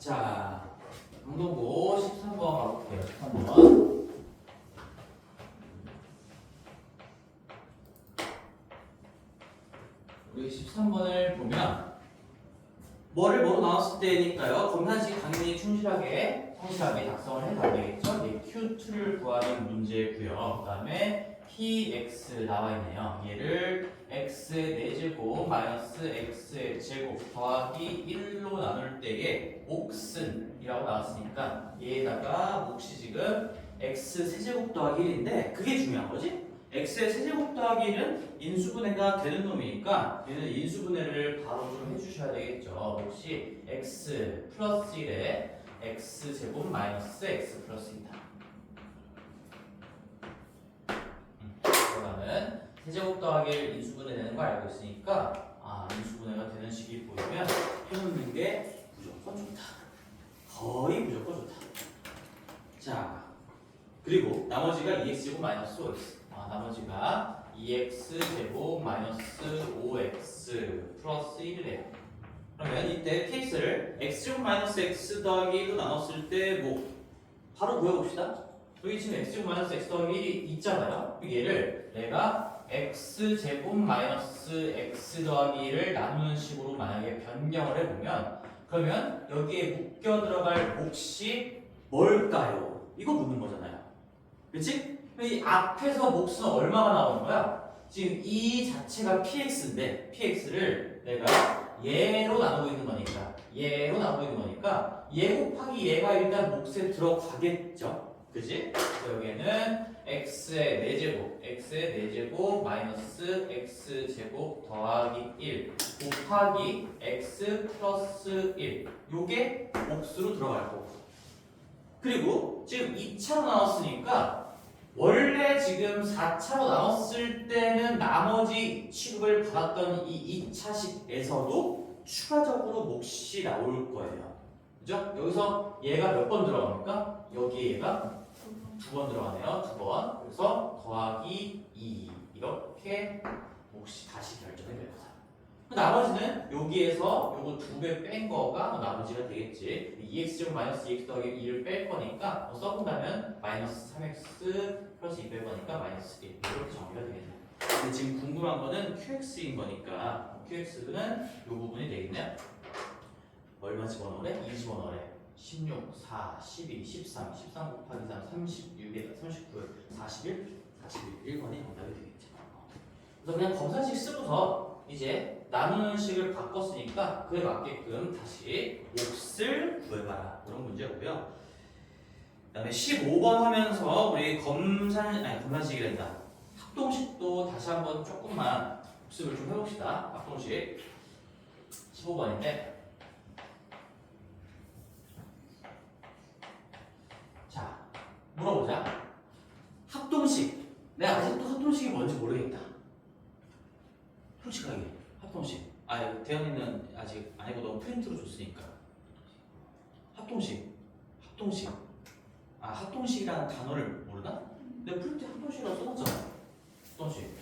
자, 강동구 13번 가볼게요. 13번. 우리 13번을 보면 뭐로 나왔을 때니까요. 검산식 당연히 성실하게 작성을 해놔야 되겠죠. 이 Q2를 구하는 문제고요. 그 다음에 px 나와 있네요. 얘를 x의 4제곱 마이너스 x의 제곱 더하기 1로 나눌 때의 몫은이라고 나왔으니까 얘에다가 몫이 지금 x 세제곱 더하기 1인데 그게 중요한 거지? x의 세제곱 더하기 1은 인수분해가 되는 놈이니까 얘는 인수분해를 바로 좀 해주셔야 되겠죠. 몫이 x 플러스 1에 x제곱 마이너스 x 플러스 2다. 그러면은 세제곱 더하기 1 인수분해 되는 거 알고 있으니까 인수분해가 되는 식이 보이면 해놓는 게 무조건 좋다. 거의 무조건 좋다. 자, 그리고 나머지가 2x제곱 마이너스 5x. 나머지가 2x제곱 마이너스 5x 플러스 1이래요. 그러면 이때 px를 x제곱 마이너스 x 더하기 1로 나눴을 때 뭐 바로 구해봅시다. 여기 지금 x제곱 마이너스 x 더하기 1이 있잖아요. 얘를 내가 x제곱 마이너스 x 더하기 1을 나누는 식으로 만약에 변경을 해보면 그러면 여기에 묶여 들어갈 몫이 뭘까요? 이거 묻는 거잖아요. 그치? 이 앞에서 몫은 얼마가 나오는 거야? 지금 이 자체가 px인데 px를 내가 얘로 나누고 있는 거니까 얘 곱하기 얘가 일단 몫에 들어가겠죠. 그지? 여기에는 x의 4제곱 마이너스 x제곱 더하기 1 곱하기 x 플러스 1 요게 몫으로 들어갈 거고 그리고 지금 2차로 나왔으니까 원래 지금 4차로 나눴을 때는 나머지 취급을 받았던 이 2차식에서도 추가적으로 몫이 나올 거예요. 그죠? 여기서 얘가 몇 번 들어갑니까? 여기에 얘가 2번 들어가네요. 2번. 그래서 더하기 2 이렇게 몫이 다시 결정이 될 거다. 나머지는 여기에서 요거 2배 뺀 거가 나머지가 되겠지. 2x제곱 마이너스 2x 더하기 2를 뺄 거니까 써본다면 마이너스 3x 플러스 2 뺄 거니까 마이너스 1 이렇게 정리가 되겠네요. 근데 지금 궁금한 거는 qx인 거니까 qx는 요 부분이 되겠네요. 얼마 집어넣으래? 2 집어넣으래. 16, 4, 12, 13, 13 곱하기 3, 36에 39, 41, 1번이 정답이 되겠죠. 그래서 그냥 검산식 쓰고서 이제 나누는 식을 바꿨으니까 그에 맞게끔 다시 몫을 구해봐라. 그런 문제고요. 그 다음에 15번 하면서 우리 검산식이란다. 합동식도 다시 한번 조금만 복습을 좀 해봅시다. 합동식 15번인데 자, 물어보자. 합동식. 내가 아직도 합동식이 뭔지 모르겠다. 솔직하게 합동식. 대현이는 아직 안 해고 너무 프린트로 줬으니까. 합동식. 합동식이라는 단어를 모르나? 내가 프린트에 합동식이라고 써놨잖아. 합동식.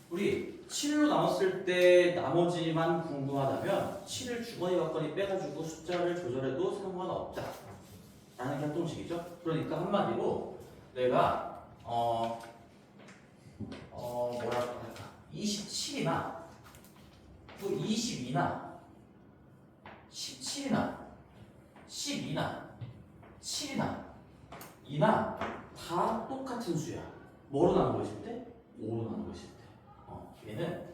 우리 7로 나눴을 때 나머지만 궁금하다면 7을 주거니 받거니 빼가지고 숫자를 조절해도 상관없다. 라는 게 합동식이죠. 그러니까 한마디로 내가 뭐랄까 27이나 또 22나 17이나 12나 7이나 2나 다 똑같은 수야. 뭐로 나누고 있을 때? 5로 나누고 있을 때. 얘는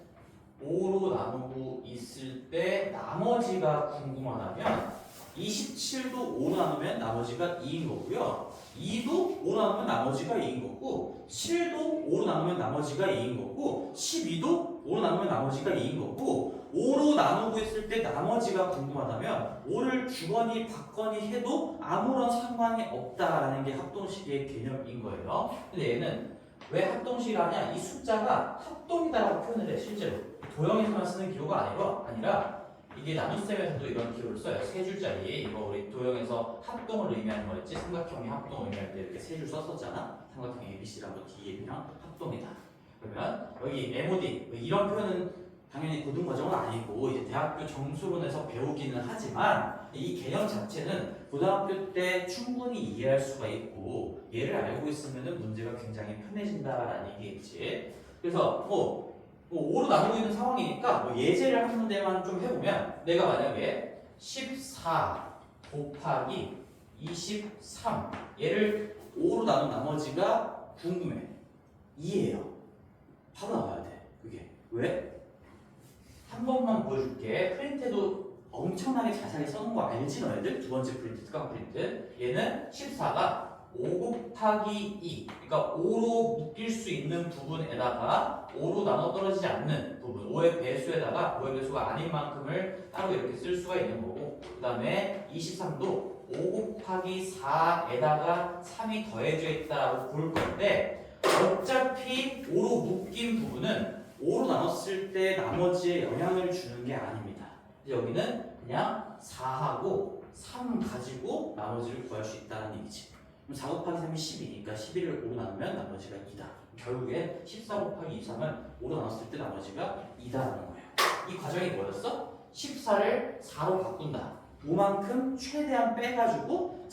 5로 나누고 있을 때 나머지가 궁금하다면 27도 5로 나누면 나머지가 2인 거고요. 2도 5로 나누면 나머지가 2인 거고 7도 5로 나누면 나머지가 2인 거고 12도 5로 나누면 나머지가 2인 거고 5로 나누고 있을 때 나머지가 궁금하다면 5를 주거니 받거니 해도 아무런 상관이 없다라는 게 합동식의 개념인 거예요. 근데 얘는 왜 합동식이라냐? 이 숫자가 합동이다라고 표현을 해. 실제로 도형에서만 쓰는 기호가 아니라 이게 나눗셈에서도 이런 기호를 써요. 세 줄짜리. 이거 우리 도형에서 합동을 의미하는 거였지. 삼각형의 합동을 의미할 때 이렇게 세 줄 썼었잖아. 삼각형 ABC라고 DAB랑 합동이다. 그러면 여기 MOD 이런 표현은 당연히 고등과정은 아니고 이제 대학교 정수론에서 배우기는 하지만 이 개념 자체는 고등학교 때 충분히 이해할 수가 있고 얘를 알고 있으면 문제가 굉장히 편해진다라는 얘기겠지. 그래서 뭐 5로 나누고 있는 상황이니까 뭐 예제를 한 문제만 좀 해보면 내가 만약에 14 곱하기 23 얘를 5로 나눈 나머지가 궁금해. 2예요. 바로 나와야 돼. 그게 왜? 한 번만 보여줄게. 프린트도 엄청나게 자세하게 써놓은 거 알지 너희들? 두 번째 프린트, 특강 프린트. 얘는 14가 5 곱하기 2 그러니까 5로 묶일 수 있는 부분에다가 5로 나눠 떨어지지 않는 부분 5의 배수에다가 5의 배수가 아닌 만큼을 따로 이렇게 쓸 수가 있는 거고 그 다음에 23도 5 곱하기 4에다가 3이 더해져 있다라고 볼 건데 어차피 5로 묶인 부분은 5로 나눴을 때 나머지에 영향을 주는 게 아닙니다. 여기는 그냥 4하고 3 가지고 나머지를 구할 수 있다는 얘기지. 그럼 4 곱하기 3이 10이니까 11을 5로 나누면 나머지가 2다. 결국에 14 곱하기 23은 5로 나눴을 때 나머지가 2다라는 거예요. 이 과정이 뭐였어? 14를 4로 바꾼다. 5만큼 최대한 빼가지고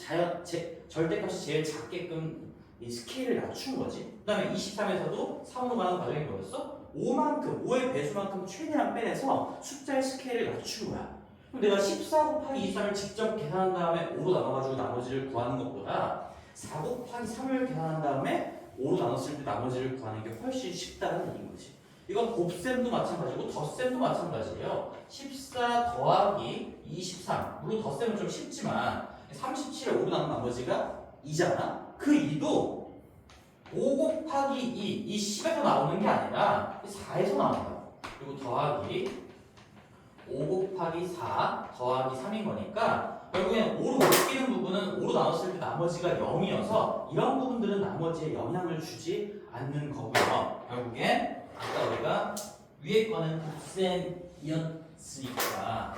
절대값이 제일 작게끔 이 스케일을 낮춘 거지. 그 다음에 23에서도 3으로 가는 과정이 뭐였어? 5만큼, 5의 배수만큼 최대한 빼내서 숫자의 스케일을 낮춘 거야. 그럼 내가 14 곱하기 23을 직접 계산한 다음에 5로 나눠가지고 나머지를 구하는 것보다 4 곱하기 3을 계산한 다음에 5로 나눴을 때 나머지를 구하는 게 훨씬 쉽다는 얘기인 거지. 이건 곱셈도 마찬가지고 덧셈도 마찬가지예요. 14 더하기 23 물론 덧셈은 좀 쉽지만 37에 5로 나눈 나머지가 2잖아. 그 2도 5 곱하기 2, 이 10에서 나오는 게 아니라 4에서 나와요. 그리고 더하기 5 곱하기 4 더하기 3인 거니까 결국엔 5로 묶이는 부분은 5로 나눴을 때 나머지가 0이어서 이런 부분들은 나머지에 영향을 주지 않는 거고요. 결국엔 아까 우리가 위에 거는 곱셈이었으니까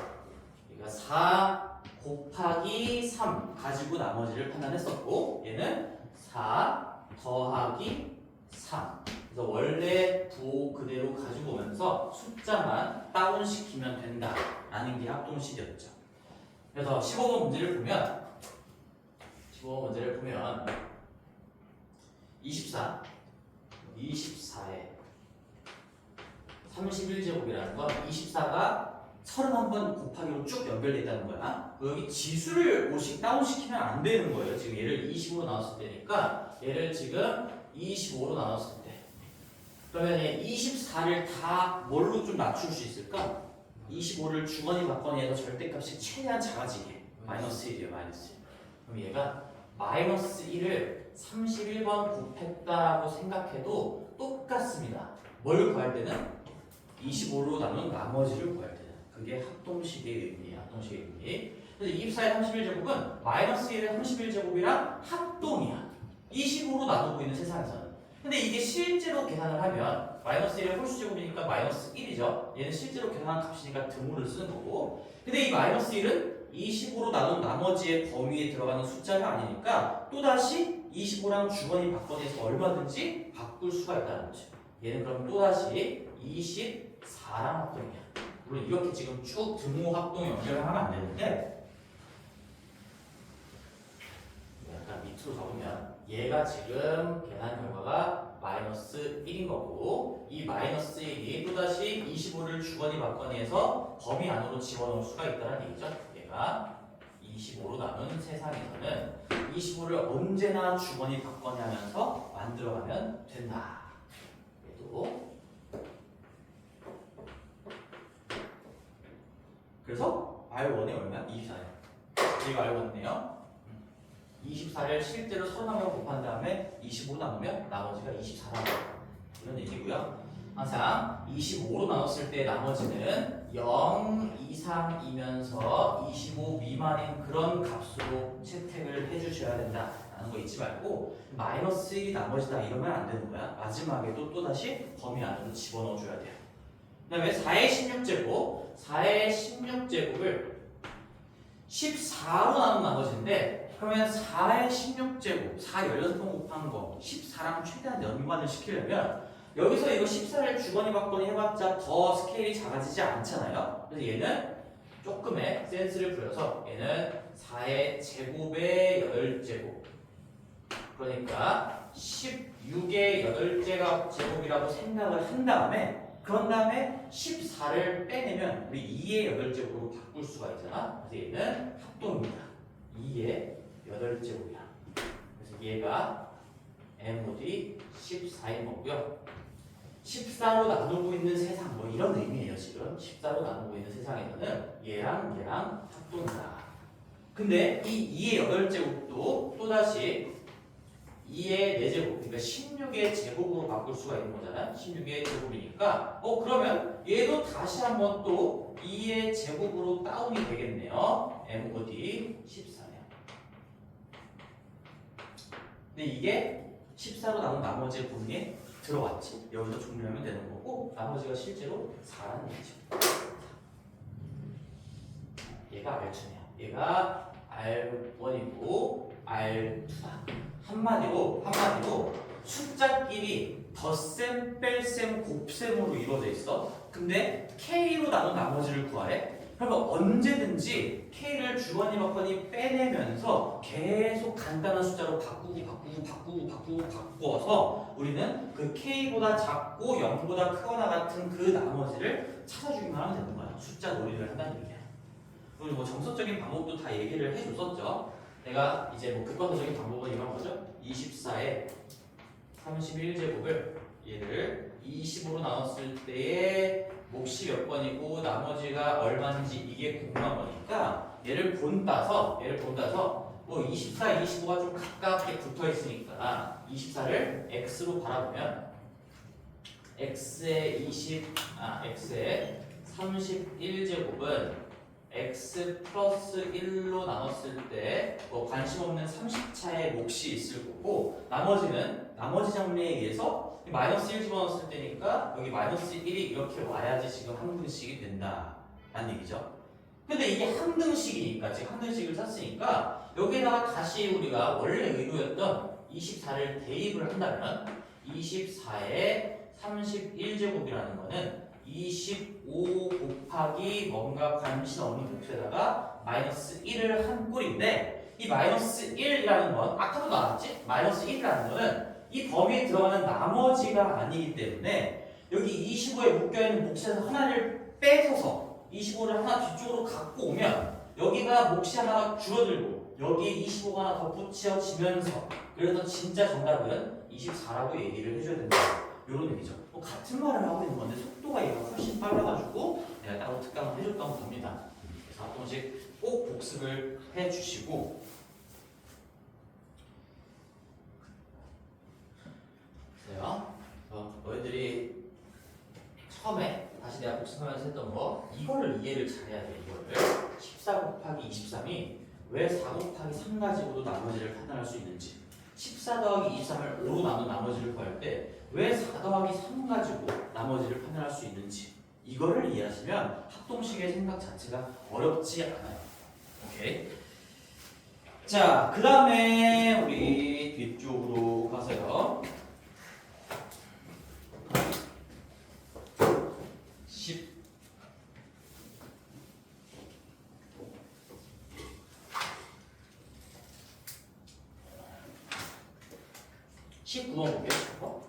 우리가 4 곱하기 3 가지고 나머지를 판단했었고 얘는 4 더하기 3 그래서 원래 부호 그대로 가지고 오면서 숫자만 다운시키면 된다라는 게 합동식이었죠. 그래서 15번 문제를 보면 24 24에 31제곱이라는 건 24가 31번 곱하기로 쭉 연결되어 있다는 거야. 여기 지수를 5씩 다운시키면 안 되는 거예요. 지금 얘를 25로 나눴을 때니까 얘를 지금 25로 나눴을 때 그러면 24를 다 뭘로 좀 낮출 수 있을까? 25를 주거니 받거니 해서 절대값이 최대한 작아지게 마이너스 1이에요. 마이너스 1. 그럼 얘가 마이너스 1을 31번 곱했다라고 생각해도 똑같습니다. 뭘 구할 때는 25로 나눈 나머지를 구할 때는 그게 합동식의 의미예요. 합동식의 의미. 그래서 24의 31제곱은 마이너스 1의 31제곱이랑 합동이야. 25로 나누고 있는 세상에서는. 근데 이게 실제로 계산을 하면 마이너스 1의 홀수제곱이니까 마이너스 1이죠. 얘는 실제로 계산한 값이니까 등호를 쓰는 거고. 근데 이 마이너스 1은 25로 나눈 나머지의 범위에 들어가는 숫자가 아니니까 또다시 25랑 주거니 받거니 해서 얼마든지 바꿀 수가 있다는 거죠. 얘는 그럼 또다시 24랑 합동이야. 물론 이렇게 지금 쭉 등호 합동 연결을 하면 안 되는데 약간 밑으로 적으면 얘가 지금 계산 결과가 마이너스 1인 거고 이 마이너스 1이 또다시 25를 주거니 받거니 해서 범위 안으로 집어넣을 수가 있다는 얘기죠. 얘가 25로 나눈 세상에서는 25를 언제나 주거니 받거니 하면서 만들어가면 된다. 얘도 그래서 R1이 얼마야? 24예요. 이거 R1이네요. 24를 실제로 31번 곱한 다음에 25 나누면 나머지가 24라고 이런 얘기고요. 항상 25로 나눴을 때 나머지는 0 이상이면서 25 미만인 그런 값으로 채택을 해주셔야 된다라는 거 잊지 말고 마이너스 1이 나머지다 이러면 안 되는 거야. 마지막에도 또다시 범위 안으로 집어넣어줘야 돼요. 그 다음에 4의 16제곱 4의 16제곱을 14로 나눈 나머지인데 그러면 4의 16제곱 4 16번 곱한 거 14랑 최대한 연관을 시키려면 여기서 이거 14를 주거니 받거니 해봤자 더 스케일이 작아지지 않잖아요. 그래서 얘는 조금의 센스를 부려서 얘는 4의 제곱의 8제곱, 그러니까 16의 8제곱이라고 생각을 한 다음에, 그런 다음에 14를 빼내면 우리 2의 8제곱으로 바꿀 수가 있잖아. 그래서 얘는 합동입니다. 2의 8제곱이야. 그래서 얘가 MOD 14인 거고요. 14로 나누고 있는 세상, 뭐 이런 의미예요. 지금 14로 나누고 있는 세상에서는 얘랑 합동이다. 근데 이 2의 8제곱도 또다시 2의 4제곱, 그러니까 16의 제곱으로 바꿀 수가 있는 거잖아요. 16의 제곱이니까 그러면 얘도 다시 한번 또 2의 제곱으로 다운이 되겠네요. MOD 14네요. 근데 이게 14로 나온 나머지 부분이 들어왔지. 여기서 정리하면 되는 거고, 나머지가 실제로 4라는 얘기죠. 얘가 R2네요. 얘가 R1이고 R2다. 한마디로 숫자끼리 덧셈, 뺄셈, 곱셈으로 이루어져 있어. 근데 K로 나눈 나머지를 구하래. 그러면 언제든지 K를 주거니 받거니 빼내면서 계속 간단한 숫자로 바꾸어서 우리는 그 K보다 작고 0보다 크거나 같은 그 나머지를 찾아주기만 하면 되는 거야. 숫자 놀이를 한다는 얘기야. 그리고 뭐 정석적인 방법도 다 얘기를 해줬었죠. 내가 이제 뭐 교과서적인 방법은 이런 거죠. 24에 31제곱을 얘를 20으로 나눴을 때에 몫이 몇 번이고 나머지가 얼마인지 이게 궁금한 거니까 얘를 본따서 뭐 24, 25가 좀 가깝게 붙어 있으니까 24를 x로 바라보면 x의 31제곱은 x 플러스 1로 나눴을 때 뭐 관심 없는 30차의 몫이 있을 거고, 나머지 정리에 의해서 마이너스 1 집어넣었을 때니까 여기 마이너스 1이 이렇게 와야지 지금 항등식이 된다 라는 얘기죠. 근데 이게 항등식이니까, 지금 항등식을 샀으니까 여기에다가 다시 우리가 원래 의도였던 24를 대입을 한다면 24의 31제곱이라는 거는 25 곱하기 뭔가 관심 없는 몫에다가 마이너스 1을 한 꼴인데, 이 마이너스 1이라는 건 아까도 나왔지? 마이너스 1이라는 거는 이 범위에 들어가는 나머지가 아니기 때문에 여기 25에 묶여있는 몫에서 하나를 뺏어서 25를 하나 뒤쪽으로 갖고 오면 여기가 몫이 하나가 줄어들고 여기에 25가 하나 더 붙여지면서, 그래서 진짜 정답은 24라고 얘기를 해줘야 된다. 이런 얘기죠. 같은 말을 하고 있는 건데 속도가 얘가 훨씬 빨라가지고 내가 따로 특강을 해줬던 겁니다. 그래서 가끔씩 꼭 복습을 해주시고, 그래요. 너희들이 처음에 다시 내가 복습하면서 했던 거 이거를 이해를 잘해야 돼. 이거를 14 곱하기 23이 왜 4 곱하기 3 가지고도 나머지를 판단할 수 있는지, 14 더하기 23을 5로 나눈 나머지를 구할 때 왜 4 더하기 3 가지고 나머지를 판단할 수 있는지, 이거를 이해하시면 합동식의 생각 자체가 어렵지 않아요. 오케이. 자, 그 다음에 우리 뒤쪽으로 가서요. 19번 볼게요. 19번.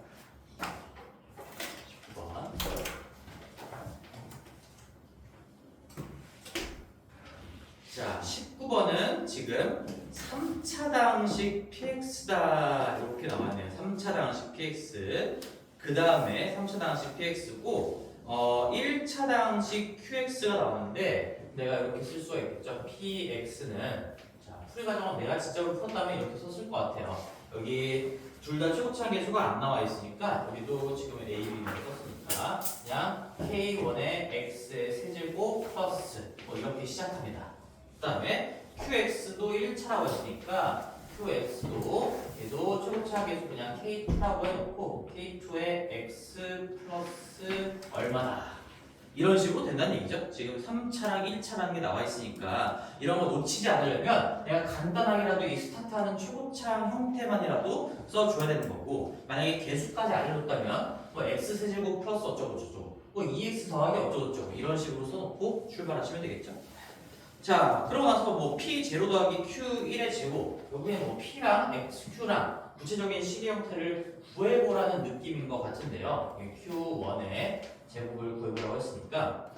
자, 19번은 지금 3차당식 px다 이렇게 나왔네요. 3차당식 px. 그 다음에 3차당식 px고 1차당식 qx가 나왔는데 내가 이렇게 쓸 수가 있겠죠. px는 자, 풀이 과정은 내가 직접으로 풀었다면 이렇게 썼을 것 같아요. 여기 둘 다 최고차 계수가 안 나와 있으니까 우리도 지금 A, B를 썼으니까 그냥 K1의 X의 세제곱 플러스 뭐 이렇게 시작합니다. 그 다음에 QX도 1차라고 했으니까 QX도 얘도 최고차 계수 그냥 K2라고 해놓고 K2의 X 플러스 얼마나 이런 식으로 된다는 얘기죠. 지금 3차랑 1차라는 게 나와 있으니까 이런 거 놓치지 않으려면 내가 간단하게라도 이 스타트하는 최고차항 형태만이라도 써줘야 되는 거고, 만약에 개수까지 알려줬다면 뭐 x세제곱 플러스 어쩌고저쩌고 뭐 2x 더하기 어쩌고저쩌고 이런 식으로 써놓고 출발하시면 되겠죠. 자, 그러고 나서 뭐 p0 더하기 q1의 제곱, 여기에 뭐 p랑 xq랑 구체적인 식의 형태를 구해보라는 느낌인 것 같은데요. q1의 제곱을 구해보라고 했으니까,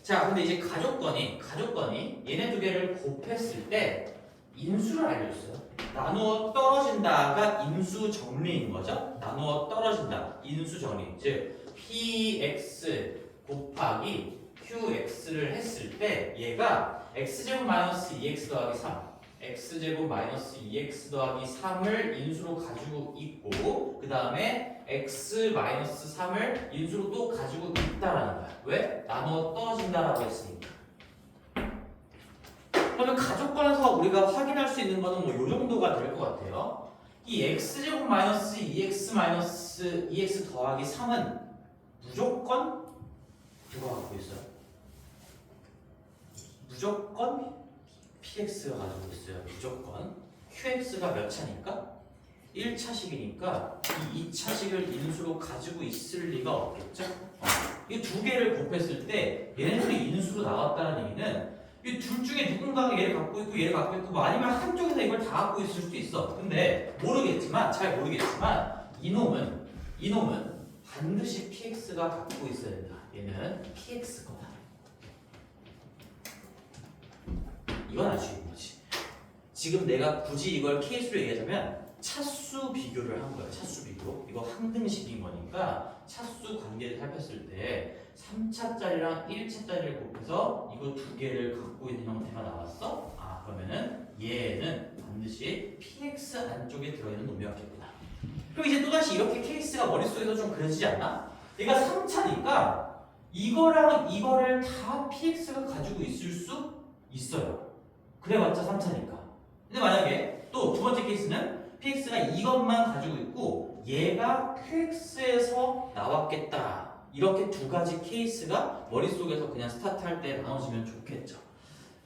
자, 근데 이제 가족건이 얘네 두 개를 곱했을 때 인수를 알려줬어요. 나누어 떨어진다가 인수 정리인 거죠. 나누어 떨어진다, 인수 정리. 즉 px 곱하기 qx를 했을 때 얘가 x제곱 마이너스 2x 더하기 3, x제곱 마이너스 2x 더하기 3을 인수로 가지고 있고, 그 다음에 x 마이너스 3을 인수로 또 가지고 있다라는 거야. 왜? 나누어 떨어진다라고 했으니까. 그러면 가족관에서 우리가 확인할 수 있는 거는 뭐 요 정도가 될 것 같아요. 이 x제곱 마이너스 2x 마이너스 2x 더하기 3은 무조건 누가 갖고 있어요? 무조건 px가 가지고 있어요. 무조건. qx가 몇 차니까? 1차식이니까 이 2차식을 인수로 가지고 있을 리가 없겠죠? 이 두 개를 곱했을 때 얘네들이 인수로 나왔다는 얘기는 이 둘 중에 누군가가 얘를 갖고 있고 얘를 갖고 있고, 뭐 아니면 한쪽에서 이걸 다 갖고 있을 수도 있어. 근데 모르겠지만, 잘 모르겠지만 이놈은 반드시 px가 갖고 있어야 된다. 얘는 px 거다. 이건 알 수 있는 거지. 지금 내가 굳이 이걸 케이스로 얘기하자면 차수 비교를 한 거야. 차수 비교. 이거 항등식인 거니까 차수 관계를 살폈을 때 3차짜리랑 1차짜리를 곱해서 이거 두 개를 갖고 있는 형태가 나왔어? 아, 그러면은 얘는 반드시 px 안쪽에 들어있는 놈이었겠구나. 그럼 이제 또다시 이렇게 케이스가 머릿속에서 좀 그려지지 않나? 얘가 3차니까 이거랑 이거를 다 px가 가지고 있을 수 있어요. 그래봤자 3차니까. 근데 만약에 또 두 번째 케이스는 px가 이것만 가지고 있고 얘가 qx에서 나왔겠다. 이렇게 두 가지 케이스가 머릿속에서 그냥 스타트할 때 나눠지면 좋겠죠.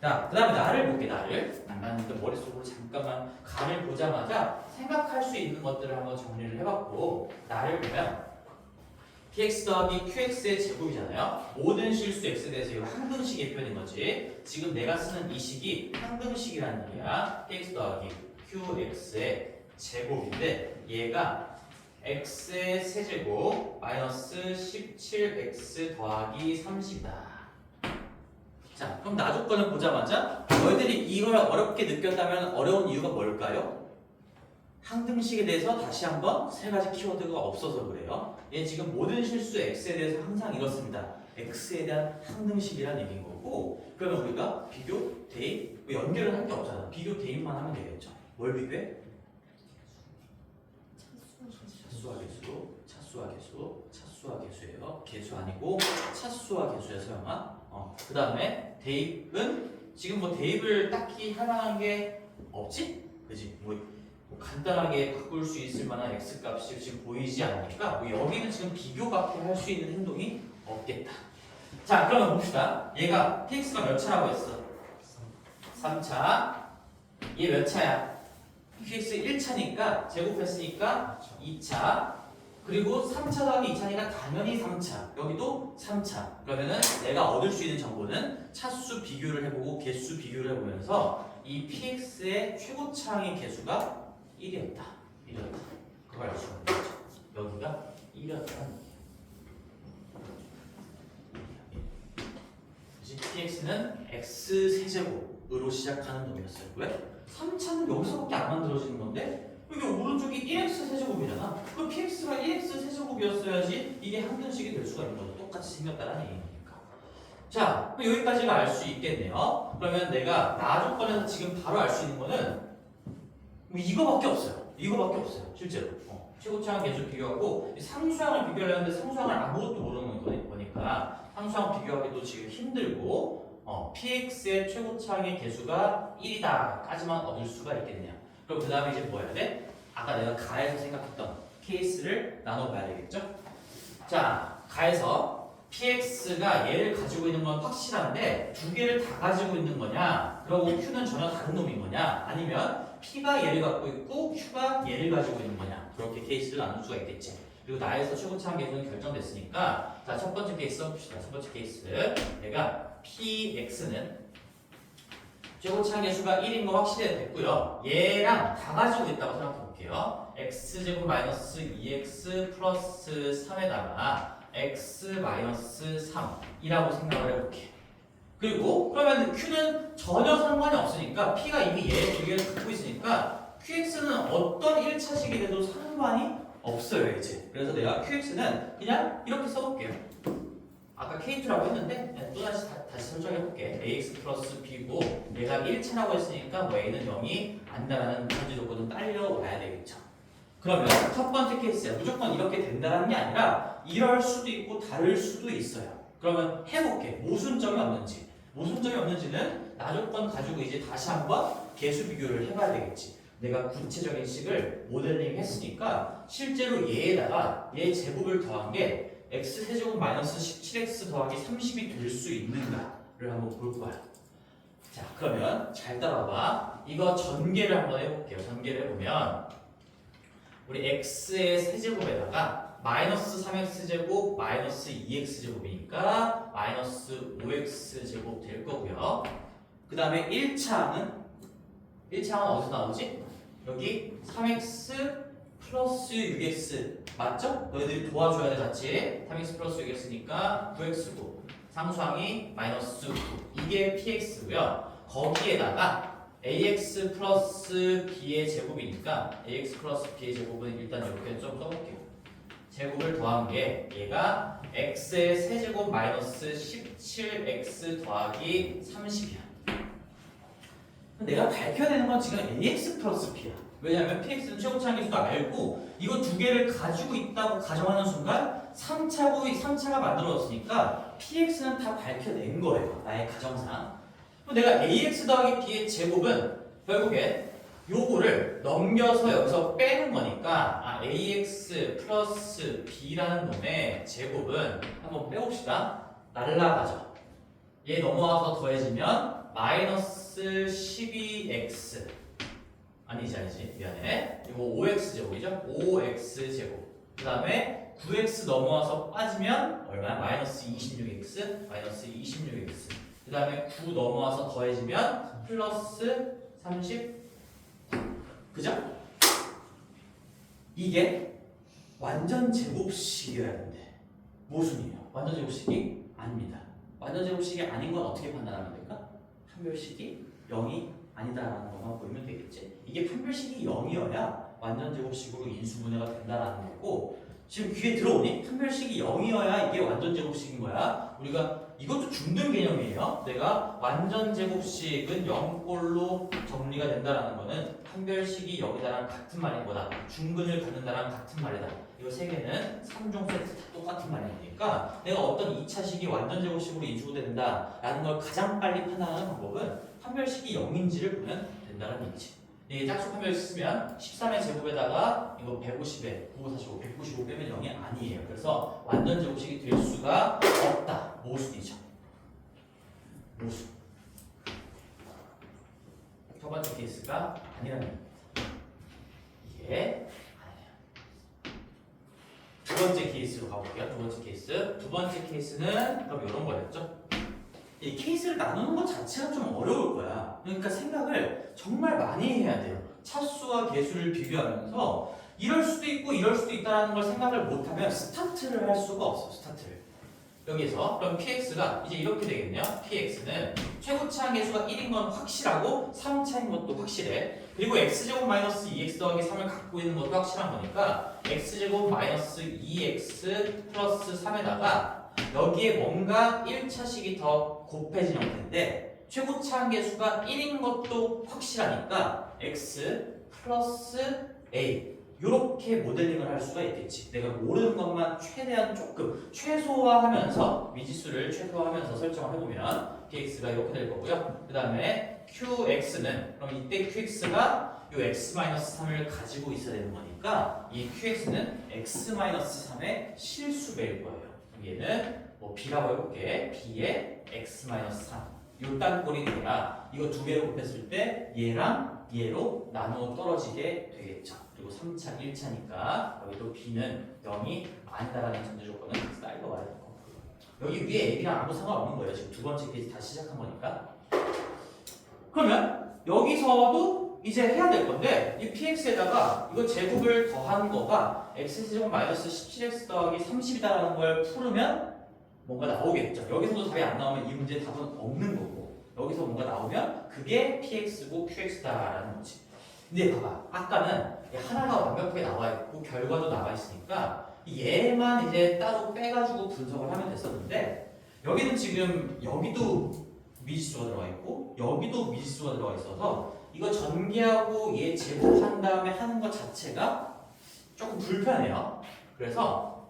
자, 그 다음에 나를 볼게. 나를. 나는 머릿속으로 잠깐만 감을 보자마자 생각할 수 있는 것들을 한번 정리를 해봤고, 나를 보면 px 더하기 qx의 제곱이잖아요. 모든 실수 x에 대해서 이거 항등식의 표현인 거지. 지금 내가 쓰는 이 식이 항등식이라는 얘기야. px 더하기 qx의 제곱인데 얘가 x의 세제곱 마이너스 17x 더하기 30이다. 자, 그럼 나 조건을 보자마자 너희들이 이걸 어렵게 느꼈다면 어려운 이유가 뭘까요? 항등식에 대해서 다시 한번 세 가지 키워드가 없어서 그래요. 얘 지금 모든 실수 x에 대해서 항상 이렇습니다. x에 대한 항등식이라는 얘기인 거고, 그러면 우리가 비교, 대입, 뭐 연결을 할 게 없잖아. 비교, 대입만 하면 되겠죠. 뭘 비교해? 차수와 개수, 차수와 개수, 차수와 개수예요. 개수 아니고 차수와 개수야, 서영아. 그 다음에 대입은 지금 뭐 대입을 딱히 할 만한 게 없지? 그지? 뭐 간단하게 바꿀 수 있을 만한 x 값이 지금 보이지 않으니까 뭐 여기는 지금 비교밖에 할 수 있는 행동이 없겠다. 자, 그러면 봅시다. 얘가 px가 몇 차라고 했어? 3차. 얘 몇 차야? qx 1차니까 제곱했으니까 2차. 그리고 3차 더하기 2차니까 당연히 3차. 여기도 3차. 그러면은 내가 얻을 수 있는 정보는 차수 비교를 해보고 개수 비교를 해보면서 이 px의 최고차항의 개수가 1이었다. 1이었다. 그걸 알 수가 있는 거죠. 여기가 1이었다는 얘기예요. px는 x세제곱으로 시작하는 놈이었어요. 왜? 3차는 여기서밖에 안 만들어지는 건데 여기 오른쪽이 1x 세제곱이잖아. 그럼 px가 1x 세제곱이었어야지 이게 항등식이 될 수가 있는 거죠. 똑같이 생겼다는 얘기니까. 자, 여기까지가 알 수 있겠네요. 그러면 내가 나 조건에서 지금 바로 알 수 있는 거는 뭐 이거밖에 없어요. 이거밖에 없어요. 실제로. 최고차항 개수 비교하고 상수항을 비교하려는데 상수항을 아무것도 모르는 거니까 상수항 비교하기도 지금 힘들고 px의 최고차항의 개수가 1이다 까지만 얻을 수가 있겠네요. 그럼 그 다음에 이제 뭐 해야 돼? 아까 내가 가에서 생각했던 케이스를 나눠봐야 되겠죠? 자, 가에서 px가 얘를 가지고 있는 건 확실한데 두 개를 다 가지고 있는 거냐? 그리고 q는 전혀 다른 놈인 거냐? 아니면 p가 얘를 갖고 있고 q가 얘를 가지고 있는 거냐? 그렇게 케이스를 나눌 수가 있겠지. 그리고 나에서 최고차항 계수는 결정됐으니까 자, 첫 번째 케이스 봅시다. 첫 번째 케이스 내가 px는 최고차항 계수가 1인 거 확실히 됐고요. 얘랑 다 가지고 있다고 생각해 볼게요. x제곱 마이너스 2x 플러스 3에다가 x 마이너스 3이라고 생각을 해볼게. 그리고 그러면 q는 전혀 상관이 없으니까 p가 이미 얘 두 개를 갖고 있으니까 qx는 어떤 1차식이 돼도 상관이 없어요 이제. 그래서 내가 qx는 그냥 이렇게 써볼게요. 아까 k2라고 했는데 또다시 설정해볼게. ax 플러스 b고 얘가 1차라고 했으니까 뭐 a는 0이 아니다라는 전제 조건은 딸려와야 되겠죠. 그러면 첫 번째 케이스야. 무조건 이렇게 된다는 게 아니라 이럴 수도 있고 다를 수도 있어요. 그러면 해볼게. 모순점이 없는지. 모순점이 없는지는 나조건 가지고 이제 다시 한번 계수 비교를 해봐야 되겠지. 내가 구체적인 식을 모델링 했으니까 실제로 얘에다가 얘 제곱을 더한 게 x세제곱 마이너스 17x 더하기 30이 될 수 있는가를 한번 볼 거야. 자, 그러면 잘 따라봐. 이거 전개를 한번 해볼게요. 전개를 해보면 우리 x의 세제곱에다가 마이너스 3x제곱 마이너스 2x제곱이니까 마이너스 5x제곱 될 거고요. 그 다음에 1차항은 어디서 나오지? 여기 3x 플러스 6x 맞죠? 너희들이 도와줘야 돼 같이. 3x 플러스 6x니까 9x고 상수항이 마이너스 9 이게 px고요. 거기에다가 ax 플러스 b의 제곱이니까 ax 플러스 b의 제곱은 일단 이렇게 좀 써볼게요. 제곱을 더한 게 얘가 x의 세제곱 마이너스 17x 더하기 30이야. 내가 밝혀야 되는 건 지금 ax 플러스 b야. 왜냐하면 px는 최고차항 계수도 알고 이거 두 개를 가지고 있다고 가정하는 순간 3차가 만들어졌으니까 px는 다 밝혀낸 거예요. 나의 가정상. 내가 ax 더하기 b의 제곱은 결국에 요거를 넘겨서 여기서 빼는 거니까 ax 플러스 b라는 놈의 제곱은 한번 빼봅시다. 날라가죠. 얘 넘어와서 더해지면 마이너스 12x 아니지 미안해. 이거 5x 제곱이죠. 5x 제곱. 그 다음에 9x 넘어와서 빠지면 얼마야? 마이너스 26x 마이너스 26x. 그 다음에 9 넘어와서 더해지면 플러스 30. 그죠? 이게 완전 제곱식이어야 되는데 모순이에요. 완전 제곱식이 아닙니다. 완전 제곱식이 아닌 건 어떻게 판단하면 될까? 판별식이 0이 아니다라는 것만 보이면 되겠지. 이게 판별식이 0이어야 완전 제곱식으로 인수분해가 된다라는 거고 지금 귀에 들어오니? 판별식이 0이어야 이게 완전 제곱식인 거야. 우리가 이것도 중등 개념이에요. 내가 완전 제곱식은 0꼴로 정리가 된다라는 거는 판별식이 0이다랑 같은 말인 거다. 중근을 갖는다랑 같은 말이다. 이거 세 개는 3종 세트 다 똑같은 말이니까 내가 어떤 2차식이 완전 제곱식으로 인수된다라는 걸 가장 빨리 판단하는 방법은 판별식이 0인지를 보면 된다는 얘기지. 이게 짝수 판별식 쓰면 13의 제곱에다가 이거 150에 945, 195 빼면 0이 아니에요. 그래서 완전 제곱식이 될 수가 없다. 모순이죠. 모순. 첫 번째 케이스가 아니라는 겁니다. 이게 아니에요. 두 번째 케이스로 가볼게요. 두 번째 케이스는 그럼 이런 거였죠. 이 케이스를 나누는 것 자체가 좀 어려울 거야. 그러니까 생각을 정말 많이 해야 돼요. 차수와 계수를 비교하면서 이럴 수도 있고 이럴 수도 있다는 걸 생각을 못하면 스타트를 할 수가 없어. 스타트를. 여기서 그럼 px가 이제 이렇게 되겠네요. px는 최고차항 계수가 1인 건 확실하고 3차인 것도 확실해. 그리고 x제곱 마이너스 2x 더하기 3을 갖고 있는 것도 확실한 거니까 x제곱 마이너스 2x 플러스 3에다가 여기에 뭔가 1차식이 더 곱해진 형태인데 최고차항 계수가 1인 것도 확실하니까 x 플러스 a 이렇게 모델링을 할 수가 있겠지. 내가 모르는 것만 최대한 조금 최소화하면서 미지수를 최소화하면서 설정을 해보면 px가 이렇게 될 거고요. 그 다음에 qx는 그럼 이때 qx가 이 x-3을 가지고 있어야 되는 거니까 이 qx는 x-3의 실수배일 거예요. 얘는 뭐 b라고 해볼게. b에 x-3 요딴 꼴이 되라. 이거 두 개로 곱했을 때 얘랑 얘로 나누어 떨어지게 되겠죠. 그리고 3차, 1차니까 여기 또 b는 0이 아니다라는 전제 조건은 쌓이고 와야 될 거고. 여기 위에 ab랑 아무 상관없는 거예요. 지금 두 번째 케이스 다시 시작한 거니까. 그러면 여기서도 이제 해야 될 건데 이 px에다가 이거 제곱을 더한 거가 x제곱 마이너스 17x 더하기 30이다라는 걸 풀으면 뭔가 나오겠죠. 여기서도 답이 안 나오면 이 문제의 답은 없는 거고 여기서 뭔가 나오면 그게 px고 qx다라는 거지. 근데 봐봐, 아까는 하나가 완벽하게 나와 있고 결과도 나와 있으니까 얘만 이제 따로 빼가지고 분석을 하면 됐었는데 여기는 지금 여기도 미지수가 들어가 있고 여기도 미지수가 들어가 있어서 이거 전개하고 얘 제곱한 다음에 하는 것 자체가 조금 불편해요. 그래서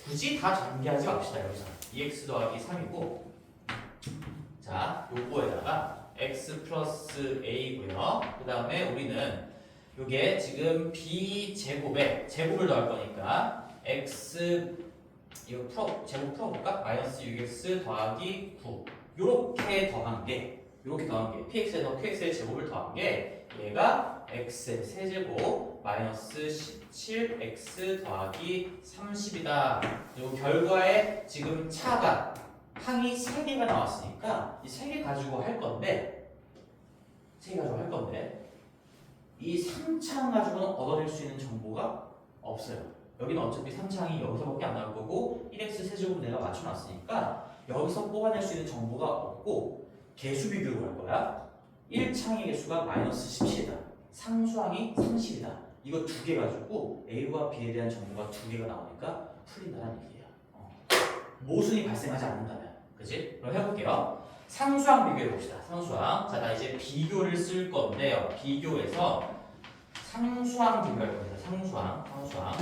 굳이 다 전개하지 맙시다. 여기서 2x 더하기 3이고 자 요거에다가 x 플러스 a고요. 그 다음에 우리는 요게 지금 b 제곱에 제곱을 더할 거니까 x 이거 제곱 풀어볼까? 마이너스 6x 더하기 9 요렇게 더한 게 px에서 qx의 제곱을 더한 게 얘가 x의 세제곱 마이너스 17x 더하기 30이다. 그리고 결과에 지금 차가 항이 3개가 나왔으니까 이 3개 가지고 할 건데 이 3창 가지고는 얻어낼 수 있는 정보가 없어요. 여기는 어차피 3창이 여기서밖에 안 나올 거고 1x 세제곱 내가 맞춰놨으니까 여기서 뽑아낼 수 있는 정보가 없고 개수 비교로 할 거야. 1창의 개수가 마이너스 17이다. 상수항이 30이다. 이거 두 개 가지고 A와 B에 대한 정보가 두 개가 나오니까 풀린다는 얘기예요. 모순이 발생하지 않는다면. 그치? 그럼 해볼게요. 상수항 비교해 봅시다. 상수항. 자, 나 이제 비교를 쓸 건데요. 비교해서 상수항 비교할 겁니다. 상수항.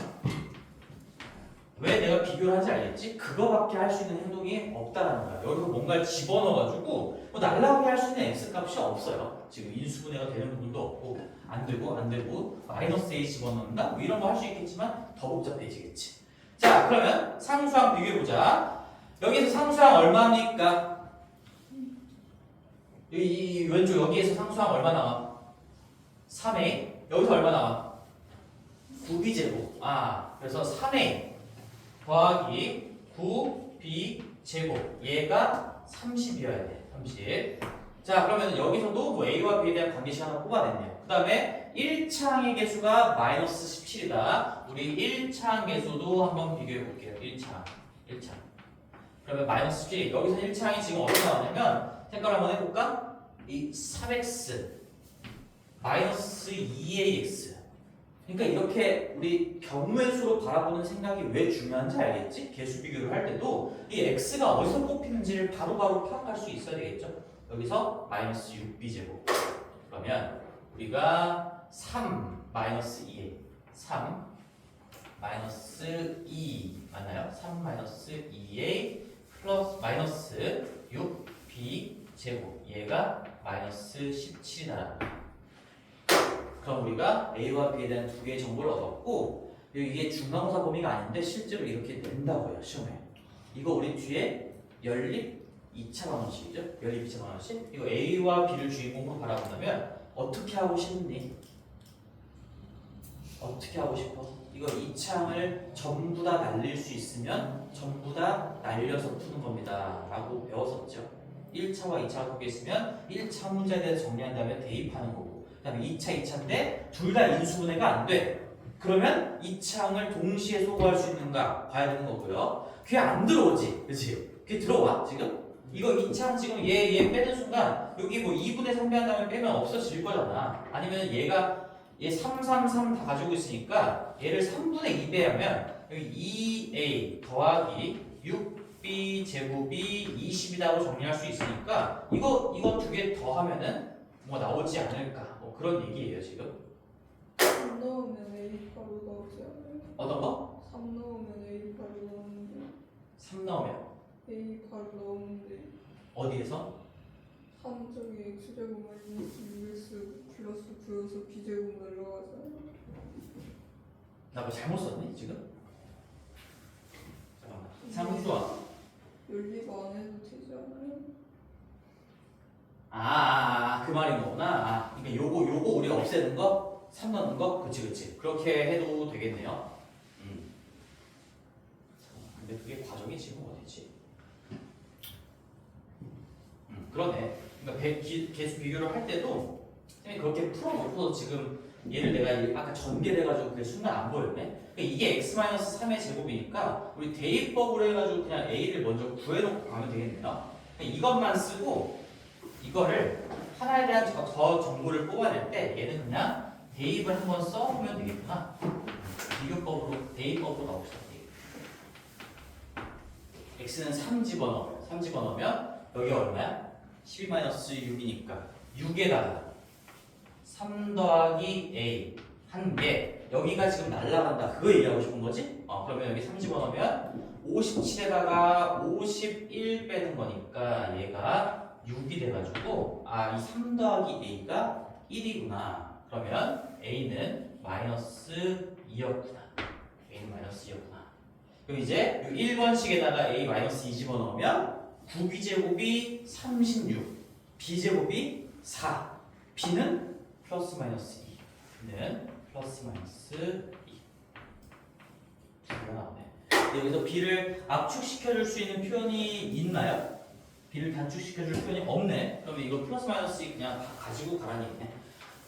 왜 내가 비교를 하지 알겠지? 그거밖에 할 수 있는 행동이 없다라는 거야. 여기서 뭔가를 집어넣어가지고 뭐 날라오게 할 수 있는 x값이 없어요. 지금 인수분해가 되는 부분도 없고 안 되고 마이너스 a 집어넣는다? 뭐 이런 거 할 수 있겠지만 더 복잡해지겠지. 자, 그러면 상수항 비교해보자. 여기서 상수항 얼마입니까? 이 왼쪽 여기에서 상수항 얼마 나와? 3a. 여기서 얼마 나와? 9b제곱. 그래서 3a 더하기 9b 제곱 얘가 30이어야 돼. 30. 자, 그러면 여기서도 뭐 a와 b에 대한 관계식 하나 뽑아냈네요. 그 다음에 1창의 개수가 마이너스 17이다. 우리 1창 개수도 한번 비교해 볼게요. 1창. 그러면 마이너스 17. 여기서 1창이 지금 어디 나왔냐면 색깔 한번 해볼까? 이 3x 마이너스 2ax. 그러니까 이렇게 우리 경우의 수로 바라보는 생각이 왜 중요한지 알겠지? 개수 비교를 할 때도 이 x가 어디서 뽑히는지를 바로바로 파악할 수 있어야 되겠죠? 여기서 마이너스 6b제곱. 그러면 우리가 3 마이너스 2a 3 마이너스 2 맞나요? 3 마이너스 2a 플러스 마이너스 6b 제곱 얘가 마이너스 17이다. 그럼 우리가 A와 B에 대한 두 개의 정보를 얻었고 이게 중간고사 범위가 아닌데 실제로 이렇게 낸다고요. 시험에. 이거 우리 뒤에 연립 2차 방정식이죠. 연립 2차 방정식. 이거 A와 B를 주인공으로 바라본다면 어떻게 하고 싶니? 어떻게 하고 싶어? 이거 2창을 전부 다 날릴 수 있으면 전부 다 날려서 푸는 겁니다. 라고 배웠었죠. 1차와 2차가 섞여 있으면 1차 문제에 대해서 정리한 다음에 대입하는 거고 그 다음에 2차, 2차인데 둘 다 인수분해가 안 돼. 그러면 2창을 동시에 소거할 수 있는가 봐야 되는 거고요. 그게 안 들어오지. 그치? 그게 들어와 지금? 이거 2창 지금 얘 빼는 순간 여기 뭐 2분의 3 빼한 다음에 빼면 없어질 거잖아. 아니면 얘 3, 3, 3 다 가지고 있으니까 얘를 3분의 2 빼하면 여기 2a 더하기 6b 제곱이 20이라고 정리할 수 있으니까 이거 두 개 더하면은 뭐 나오지 않을까 뭐 그런 얘기예요 지금. 3 넣으면 A 바로 나오지 않아요? 어떤 거? 3 넣으면 A 바로 나오는데 3 넣으면 A 바로 나오는데 어디에서? 3쪽에 X제곱 마이너스 6X 플러스 9여서 B제곱 날라가잖아요. 나 뭐 잘못 썼니 지금? 잠깐만. 그 말인 거구나. 그러니까 요거 우리가 없애는 거, 3 넣는 거, 그치. 그렇게 해도 되겠네요. 근데 그게 과정이 지금 어디지? 그러네. 그러니까 개수 비교를 할 때도 선생님이 그렇게 풀어놓고서 지금 얘를 내가 아까 전개돼가지고 그게 순간 안 보였네. 그러니까 이게 x-3의 제곱이니까 우리 대입법으로 해가지고 그냥 a를 먼저 구해놓고 가면 되겠네요. 그러니까 이것만 쓰고 이거를 하나에 대한 더 정보를 뽑아낼 때 얘는 그냥 대입을 한번 써보면 되겠구나. 비교법으로 대입법으로 가봅시다. x는 3 집어넣어요. 3 집어넣으면 여기 얼마야? 12-6이니까 6에다가 3 더하기 a 한 개. 여기가 지금 날라간다. 그거 얘기하고 싶은 거지? 그러면 여기 3 집어넣으면 57에다가 51 빼는 거니까 얘가 6이 돼가지고 이 3 더하기 a가 1이구나. 그러면 a는 -2였구나. a는 -2였구나. 그럼 이제 1번식에다가 a-2 집어넣으면 9b제곱이 36, b제곱이 4, b는 플러스 마이너스 2, b는 플러스 마이너스 2. 두개가 나오네. 여기서 b를 압축시켜줄 수 있는 표현이 있나요? b를 단축시켜줄 표현이 없네. 그러면 이거 플러스 마이너스 2 그냥 다 가지고 가라는 얘기네.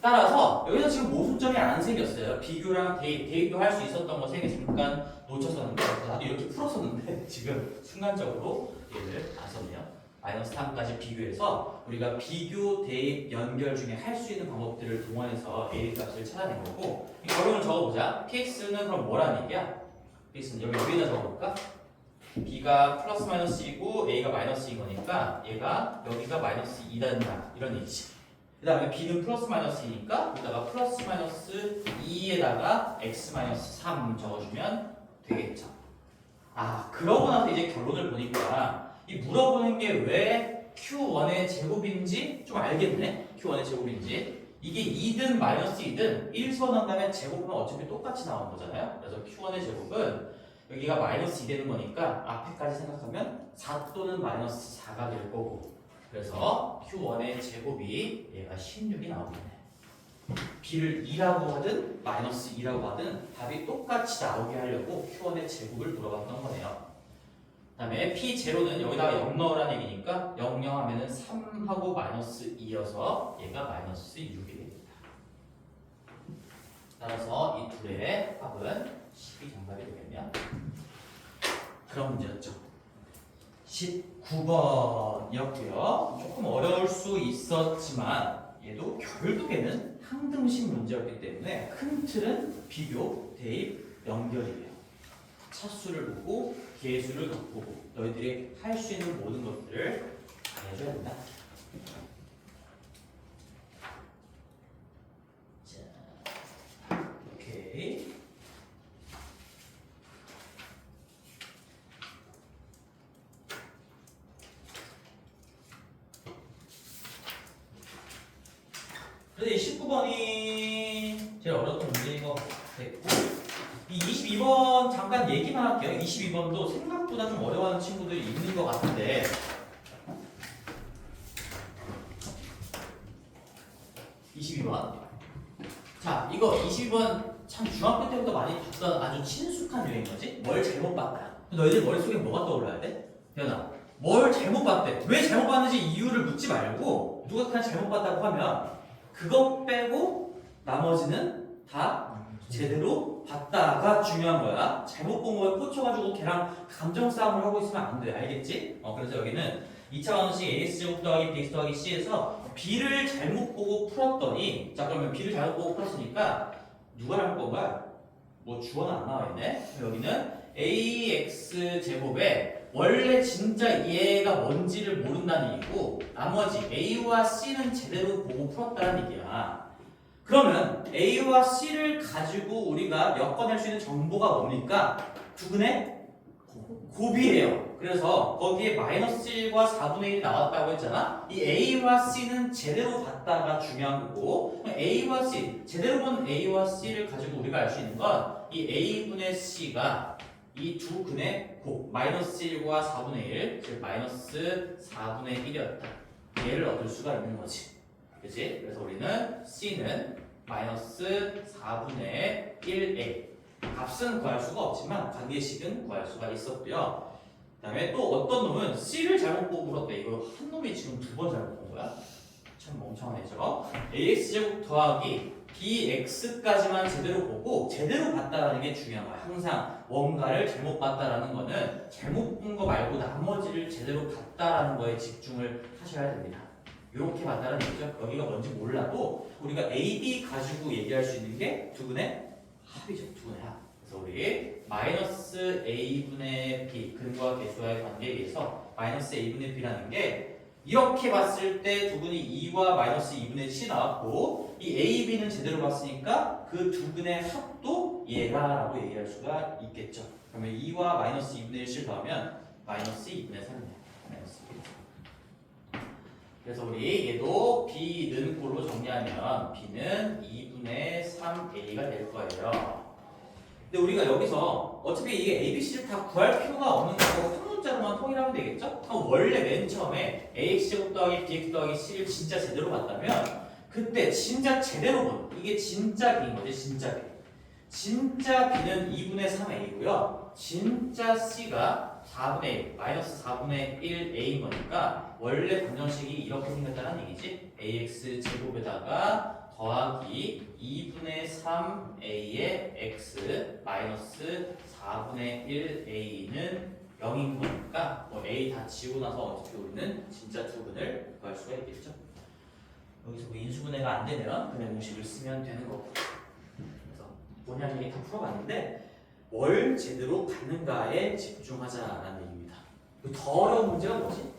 따라서 여기서 지금 모순점이 안 생겼어요. 비교랑 대입도 할 수 있었던 거 세 개 잠깐 놓쳤었는데 나도 이렇게 풀었었는데 지금 순간적으로 얘를 안 썼네요. -3까지 비교해서 우리가 비교, 대입, 연결 중에 할 수 있는 방법들을 동원해서 a 값을 찾아낸 거고 결론을 적어보자. px는 그럼 뭐라는 얘기야? px는 여기다 적어볼까? b가 플러스 마이너스이고 a가 마이너스인 거니까 얘가 여기가 -2 된다 이런 얘기지. 그 다음에 b는 플러스 마이너스이니까 여기다가 플러스 마이너스 2에다가 x-3 적어주면 되겠죠. 그러고 나서 이제 결론을 보니까 이 물어보는 게 왜 q1의 제곱인지 좀 알겠네. q1의 제곱인지. 이게 2든 -2든 1 수원한다면 제곱은 어차피 똑같이 나오는 거잖아요. 그래서 q1의 제곱은 여기가 -2 되는 거니까 앞에까지 생각하면 4 또는 -4가 될 거고 그래서 q1의 제곱이 얘가 16이 나오겠네. b를 2라고 하든 -2라고 하든 답이 똑같이 나오게 하려고 q1의 제곱을 물어봤던 거네요. 그 다음에 p0는 여기다가 0 넣으라는 얘기니까 0 하면은 3하고 -2여서 얘가 -6이 됩니다. 따라서 이 둘의 합은 12 정답이 되겠네요. 그런 문제였죠. 19번이었고요. 조금 어려울 수 있었지만 얘도 결국에는 항등식 문제였기 때문에 큰 틀은 비교, 대입, 연결이에요. 차수를 보고 계수를 보고 너희들이 할 수 있는 모든 것들을 다 해줘야 된다. 자, 오케이. 그래서 이 19번이 제일 어려웠던 문제인 것 같고 이 22번 잠깐 얘기만 할게요. 22번도 생각보다 좀 어려워하는 친구들이 있는 것 같은데 자, 이거 22번 참 중학교 때부터 많이 봤던 아주 친숙한 유행어지? 뭘 잘못 봤다. 너희들 머릿속에 뭐가 떠올라야 돼? 태연아, 뭘 잘못 봤대? 왜 잘못 봤는지 이유를 묻지 말고 누가 그냥 잘못 봤다고 하면 그것 빼고 나머지는 다 제대로 봤다가 중요한 거야. 잘못 본 거에 꽂혀가지고 걔랑 감정 싸움을 하고 있으면 안 돼. 알겠지? 그래서 여기는 2차 방정식 AS제곱 더하기 BX 더하기 C에서 B를 잘못 보고 풀었더니 자 그러면 B를 잘못 보고 풀었으니까 누가 잘못 본 거야? 뭐 주어는 안 나와 있네. 여기는 AX 제곱에 원래 진짜 얘가 뭔지를 모른다는 얘기고 나머지 A와 C는 제대로 보고 풀었다는 얘기야. 그러면 A와 C를 가지고 우리가 엮어낼 수 있는 정보가 뭡니까? 두근의 곱이에요. 그래서 거기에 -1과 4분의 1이 나왔다고 했잖아. 이 A와 C는 제대로 봤다가 중요한 거고 A와 C, 제대로 본 A와 C를 가지고 우리가 알 수 있는 건 이 A분의 C가 이 두 근의 곱 -1과 4분의 1, 즉 -4분의 1이었다. 얘를 얻을 수가 있는 거지. 그치? 그래서 우리는 C는 마이너스 4분의 1A 값은 구할 수가 없지만 관계식은 구할 수가 있었고요. 그 다음에 또 어떤 놈은 C를 잘못 보고 물었대. 이거 한 놈이 지금 두 번 잘못 본 거야. 참 멍청하네죠. AX제곱 더하기 BX까지만 제대로 보고 제대로 봤다라는 게 중요한 거야. 항상 뭔가를 잘못 봤다라는 거는 잘못 본 거 말고 나머지를 제대로 봤다라는 거에 집중을 하셔야 됩니다. 이렇게 봤다는 얘기죠. 여기가 뭔지 몰라도 우리가 A, B 가지고 얘기할 수 있는 게 두근의 합이죠. 두근의 합. 그래서 우리 마이너스 A분의 B 근과 계수와의 관계에 의해서 마이너스 A분의 B라는 게 이렇게 봤을 때 두근이 2와 마이너스 2분의 7이 나왔고 이 A, B는 제대로 봤으니까 그 두근의 합도 얘다라고 얘기할 수가 있겠죠. 그러면 2와 마이너스 2분의 1을 더하면 마이너스 2분의 3이네요. 마이너스 2분의 3. 그래서 우리 얘도 B는 꼴로 정리하면 B는 2분의 3A가 될 거예요. 근데 우리가 여기서 어차피 이게 A, B, C를 다 구할 필요가 없는 거고 한 문자로만 통일하면 되겠죠? 그럼 원래 맨 처음에 AX제곱 더하기 BX 더하기 C를 진짜 제대로 봤다면 그때 진짜 제대로 본 이게 진짜 B인 거지. 진짜 B. 진짜 B는 2분의 3A고요. 진짜 C가 4분의 1, 마이너스 4분의 1A인 거니까 원래 방정식이 이렇게 생겼다는 얘기지. AX 제곱에다가 더하기 2분의 3A의 X 마이너스 4분의 1A는 0인 거니까 뭐 A 다 지우고 나서 어차피 우리는 진짜 두근을 구할 수가 있겠죠. 여기서 뭐 인수분해가 안 되면 근해 공식을 쓰면 되는 거고. 그래서 본의 얘기 다 풀어봤는데 뭘 제대로 갖는가에 집중하자라는 얘기입니다. 더 어려운 문제가 뭐지?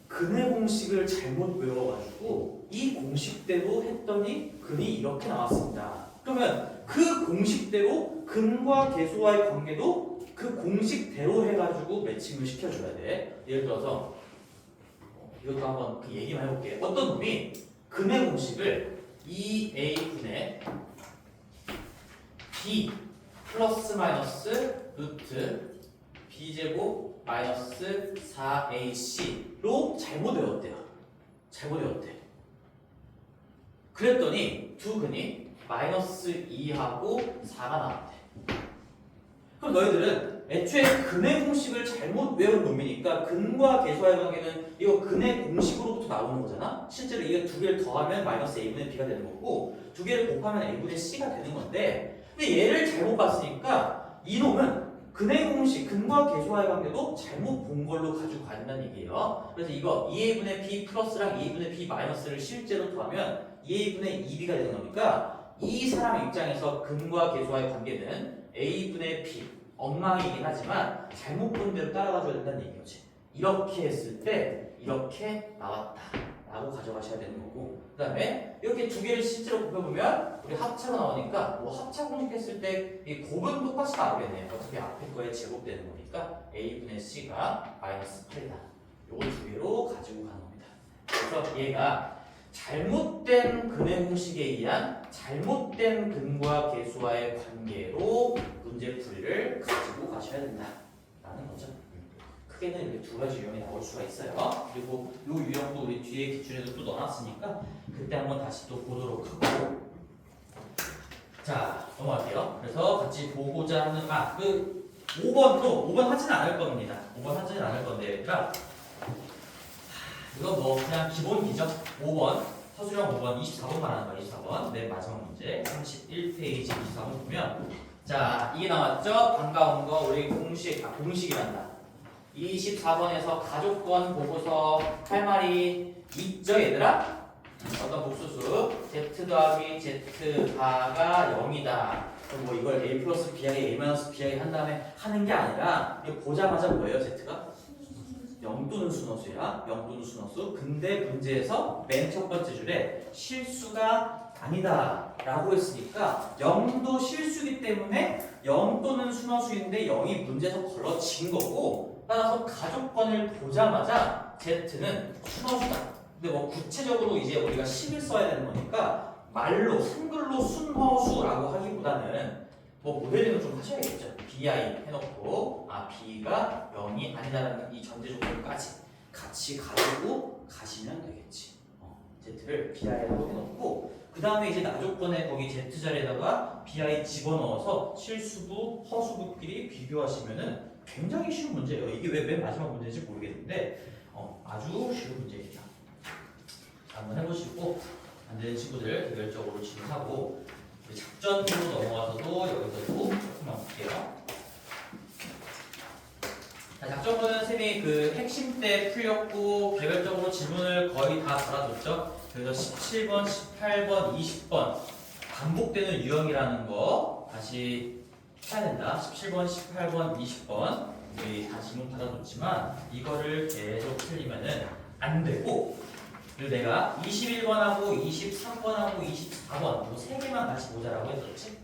근해 공식을 잘못 외워가지고 이 공식대로 했더니 근이 이렇게 나왔습니다. 그러면 그 공식대로 근과 계수와의 관계도 그 공식대로 해가지고 매칭을 시켜줘야 돼. 예를 들어서 이것도 한번 그 얘기만 해볼게. 어떤 놈이 근의 공식을 2a분의 b 플러스 마이너스 루트 b제곱 마이너스 4ac로 잘못 외웠대요. 잘못 외웠대. 그랬더니 두 근이 마이너스 2하고 4가 나왔대. 그럼 너희들은 애초에 근의 공식을 잘못 외운 놈이니까 근과 계수와의 관계는 이거 근의 공식으로부터 나오는 거잖아. 실제로 이거 두 개를 더하면 마이너스 a분의 b가 되는 거고 두 개를 곱하면 a분의 c가 되는 건데 근데 얘를 잘못 봤으니까 이놈은 근의 공식, 근과 계수와의 관계도 잘못 본 걸로 가지고 간다는 얘기예요. 그래서 이거 2a분의 b 플러스랑 2a분의 b 마이너스를 실제로 더하면 2a분의 2b가 되는 거니까 이 사람 입장에서 근과 계수와의 관계는 a분의 b 엉망이긴 하지만 잘못 본 대로 따라가줘야 된다는 얘기지. 이렇게 했을 때 이렇게 나왔다 라고 가져가셔야 되는 거고 그 다음에 이렇게 두 개를 실제로 곱해보면 우리 합차가 나오니까 뭐 합차 공식 했을 때 이 곱은 똑같이 나오겠네요. 어차피 앞에 거에 제곱되는 거니까 a분의 c가 마이너스 8이다. 요거 두 개로 가지고 가는 겁니다. 그래서 얘가 잘못된 근의 공식에 의한 잘못된 근과 계수와의 관계로 문제풀이를 가지고 가셔야 된다라는 거죠. 크게는 이렇게 두 가지 유형이 나올 수가 있어요. 그리고 이 유형도 우리 뒤에 기출에도 또 넣어놨으니까 그때 한번 다시 또 보도록 하고 자 넘어갈게요. 그래서 같이 보고자 하는 그 5번도 5번 하지는 않을 겁니다. 5번 하지는 않을 건데 얘들아 이건 뭐 그냥 기본기죠. 5번 서술형 5번 24번 말하는 거야. 24번 내 마지막 문제 31페이지 24번 보면 자 이게 나왔죠. 반가운 거 우리 공식이란다. 24번에서 가족권 보고서 할 말이 있죠 얘들아? 어떤 복수수 z 더하기 z바가 0이다. 그럼 뭐 이걸 a 플러스 b하기 a 마이너스 b하기 한 다음에 하는 게 아니라 이거 보자마자 뭐예요 z가? 0 또는 순허수야. 0 또는 순허수. 근데 문제에서 맨 첫 번째 줄에 실수가 아니다 라고 했으니까 0도 실수기 때문에 0 또는 순허수인데 0이 문제에서 걸러진 거고 따라서 가족권을 보자마자 Z는 순허수다. 근데 뭐 구체적으로 이제 우리가 식을 써야 되는 거니까 말로 한글로 순허수라고 하기보다는 뭐 모델링을 좀 하셔야겠죠. BI 해놓고 B가 0이 아니다라는 이 전제 조건까지 같이 가지고 가시면 되겠지. Z를 BI로 해놓고 그 다음에 이제 나조건에 거기 Z 자리에다가 BI 집어넣어서 실수부, 허수부끼리 비교하시면은 굉장히 쉬운 문제예요. 이게 왜 맨 마지막 문제인지 모르겠는데 아주 쉬운 문제입니다. 한번 해보시고 안 되는 친구들 개별적으로 진행하고 작전으로 넘어가서도 여기서도 조금만 볼게요. 자, 작전문은 쌤이 그 핵심 때 풀렸고 개별적으로 질문을 거의 다 달아줬죠. 그래서 17번, 18번, 20번 반복되는 유형이라는 거 다시 해야 된다. 17번, 18번, 20번 우리 다 질문 받아줬지만 이거를 계속 틀리면은 안 되고 그리고 내가 21번하고 23번하고 24번 요 세 개만 다시 보자라고 했었지.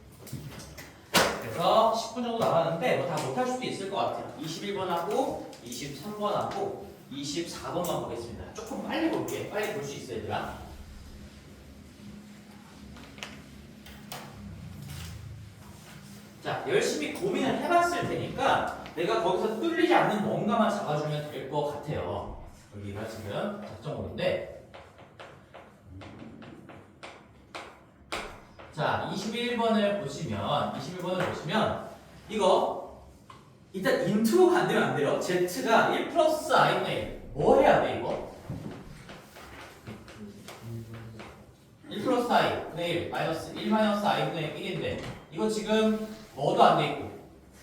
그래서 10분 정도 나왔는데 뭐 다 못할 수도 있을 것 같아요. 21번하고 23번하고 24번만 보겠습니다. 조금 빨리 볼게. 빨리 볼 수 있어 얘들아. 자, 열심히 고민을 해봤을 테니까 내가 거기서 뚫리지 않는 뭔가만 잡아주면 될 것 같아요. 여기가 지금 작정문인데 자, 21번을 보시면 이거 일단 인트로가 안 되면 안 돼요. Z가 1 플러스 I분의 1. 뭐 해야 돼 이거? 1 플러스 I분의 1 마이너스 1 마이너스 I분의 1인데 이거 지금 뭐도 안 돼 있고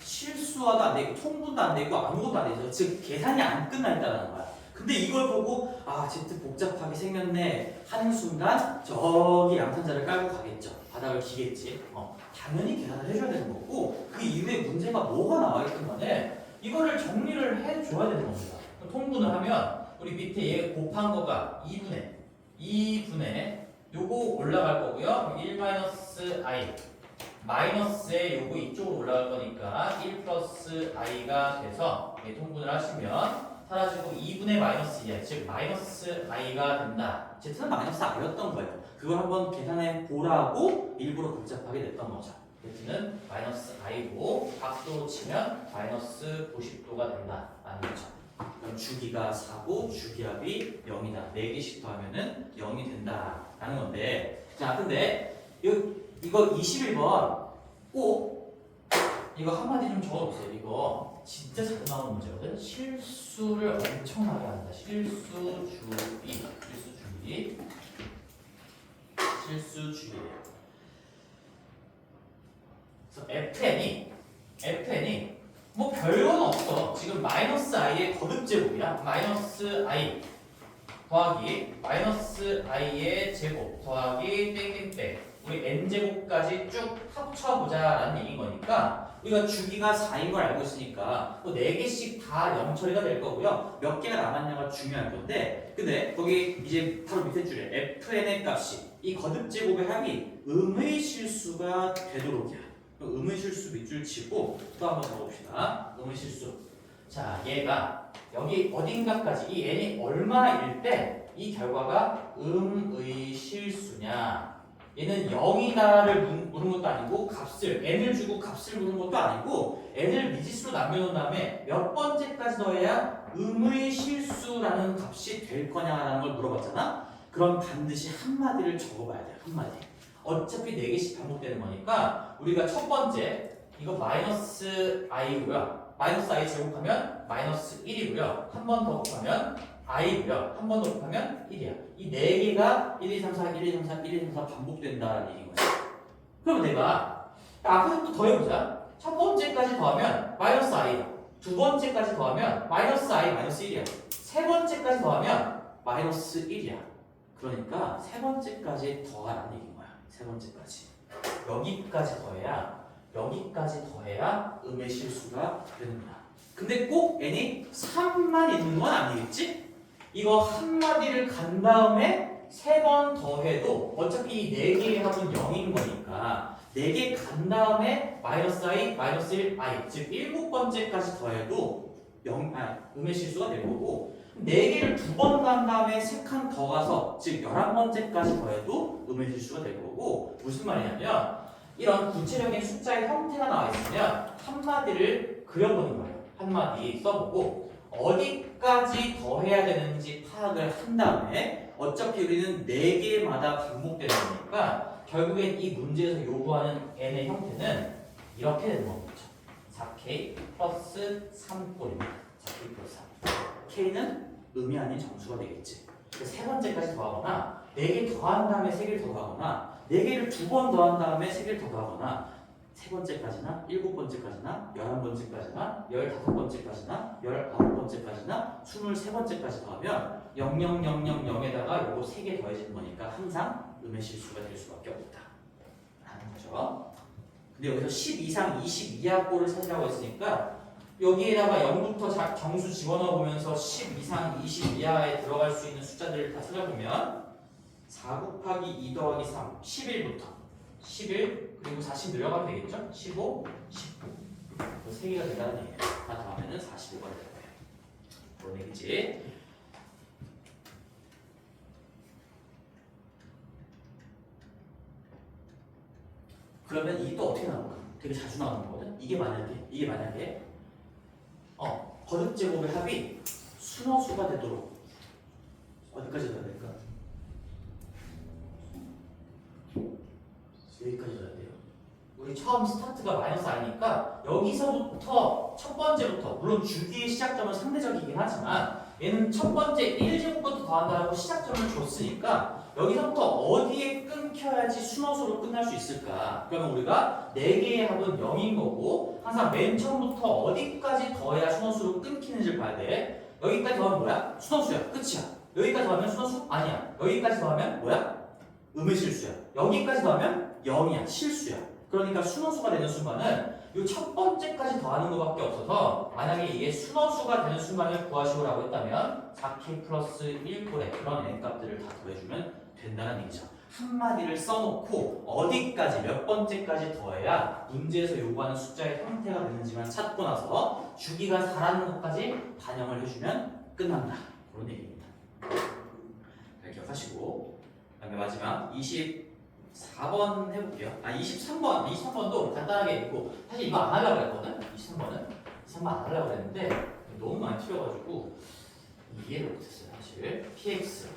실수화도 안 돼 있고 통분도 안 돼 있고 아무것도 안 돼 있어. 즉 계산이 안 끝나 있다는 거야. 근데 이걸 보고 아 Z 복잡하게 생겼네 하는 순간 저기 양탄자를 깔고 가겠죠. 바닥을 기겠지. 당연히 계산을 해줘야 되는 거고 그 이후에 문제가 뭐가 나와 있든 간에 이거를 정리를 해줘야 되는 겁니다. 통분을 하면 우리 밑에 얘 곱한 거가 2분의 요거 올라갈 거고요. 1 마이너스 I 마이너스에 요거 이쪽으로 올라갈 거니까 1 플러스 I가 돼서 통분을 하시면 사라지고 2분의 마이너스 2i 즉 마이너스 i가 된다. Z는 마이너스 i였던 거예요. 그걸 한번 계산해 보라고 일부러 복잡하게 냈던 거죠. Z는 마이너스 i고 각도로 치면 마이너스 90도가 된다 라는 거죠. 그럼 주기가 4고 주기압이 0이다. 4개씩 더하면은 0이 된다 라는 건데 자 근데 이거 21번 꼭 이거 한마디 좀 적어보세요. 이거 진짜 잘 나오는 문제거든. 실수를 엄청나게 한다. 실수주의. 그래서 FN이 뭐 별건 없어. 지금 마이너스 i의 거듭제곱이야. 마이너스 i 더하기 마이너스 i의 제곱 더하기 땡땡땡. 우리 n제곱까지 쭉 합쳐보자라는 얘기인 거니까 우리가 주기가 4인 걸 알고 있으니까 또 4개씩 다 0 처리가 될 거고요. 몇 개가 남았냐가 중요할 건데 근데 거기 이제 바로 밑에 줄에 fn의 값이 이 거듭제곱의 합이 음의 실수가 되도록이야. 음의 실수 밑줄 치고 또 한번 더 봅시다. 음의 실수. 자, 얘가 여기 어딘가까지 이 n이 얼마일 때 이 결과가 음의 실수냐 얘는 0이다를 물은 것도 아니고 값을 n을 주고 값을 물은 것도 아니고 n을 미지수로 남겨놓은 다음에 몇 번째까지 더해야 음의 실수라는 값이 될 거냐라는 걸 물어봤잖아. 그럼 반드시 한마디를 적어봐야 돼요. 한마디. 어차피 4개씩 반복되는 거니까 우리가 첫 번째 이거 마이너스 i고요. 마이너스 i 제곱하면 마이너스 1이고요. 한 번 더 곱하면 i고요. 한 번 더 곱하면 1이야. 이 4개가 1, 2, 3, 4, 1, 2, 3, 4, 1, 2, 3, 4 반복된다는 얘기인 거야. 그러면 내가 앞에서부터 더해보자. 첫 번째까지 더하면 마이너스 i다. 두 번째까지 더하면 마이너스 i 마이너스 1이야. 세 번째까지 더하면 마이너스 1이야. 그러니까 세 번째까지 더하라는 얘기인 거야. 세 번째까지. 여기까지 더해야 음의 실수가 되는구나. 근데 꼭 n이 3만 있는 건 아니겠지? 이거 한마디를 간 다음에 3번 더해도 어차피 이 4개의 합은 0인 거니까 4개 간 다음에 마이너스 i, 마이너스 1, i 즉 7번째까지 더해도 음의 실수가 될 거고 4개를 2번 간 다음에 3칸 더 가서 즉 11번째까지 더해도 음의 실수가 될 거고 무슨 말이냐면 이런 구체적인 숫자의 형태가 나와 있으면 한마디를 그려보는 거예요. 한마디 써보고 어디까지 더해야 되는지 파악을 한 다음에 어차피 우리는 4개마다 반복되는 거니까 결국엔 이 문제에서 요구하는 n의 형태는 이렇게 되는 겁니다. 4k 플러스 3꼴입니다. 4k 플러스 3. k는 의미 아닌 정수가 되겠지. 세 번째까지 더하거나 4개 더한 다음에 3개를 더하거나 4개를 2번 더한 다음에 3개를 더하거나 세 번째까지나 7번째까지나 11번째까지나 15번째까지나 19번째까지나 23번째까지 더하면 00000에다가 요거 3개 더해지는 거니까 항상 음의 실수가 될 수밖에 없다 라는 거죠. 근데 여기서 10 이상 20 이하 꼴을 찾으라고 했으니까 여기에다가 0부터 정수 집어넣어 보면서 10 이상 20 이하에 들어갈 수 있는 숫자들을 다 찾아보면 4 곱하기 2 더하기 3 11부터 11 그리고 40 늘어가면 되겠죠? 15, 19 그 3개가 된다는 얘기예요. 다 더하면 45가 될 거예요. 그런 얘기지. 그러면 이게 또 어떻게 나올까? 되게 자주 나오는 거거든. 이게 만약에 거듭 제곱의 합이 순허수가 되도록 어디까지 넣어야 될까? 여기까지 넣어야 돼요. 우리 처음 스타트가 마이너스 아니니까 여기서부터 첫 번째부터 물론 주기의 시작점은 상대적이긴 하지만 얘는 첫 번째 1제곱부터 더한다라고 시작점을 줬으니까 여기서부터 어디에 끊겨야지 순허수로 끝날 수 있을까? 그러면 우리가 4개의 합은 0인 거고 항상 맨 처음부터 어디까지 더해야 순허수로 끊기는지를 봐야 돼. 여기까지 더하면 뭐야? 순허수야. 끝이야. 여기까지 더하면 순허수? 아니야. 여기까지 더하면 뭐야? 음의 실수야. 여기까지 더하면 0이야. 실수야. 그러니까 순허수가 되는 순간은 이 첫 번째까지 더하는 것밖에 없어서 만약에 이게 순허수가 되는 순간을 구하시오라고 했다면 4k 플러스 1꼴의 그런 n값들을 다 더해주면 된다는 얘기죠. 한마디를 써놓고 어디까지 몇 번째까지 더해야 문제에서 요구하는 숫자의 형태가 되는지만 찾고 나서 주기가 4라는 것까지 반영을 해주면 끝난다. 그런 얘기입니다. 잘 기억하시고 그다음에 마지막 24번 해볼게요. 23번도 간단하게 읽고 사실 이거 안 하려고 했거든. 23번 안 하려고 했는데 너무 많이 튀어가지고 이해를 못했어요. 사실 px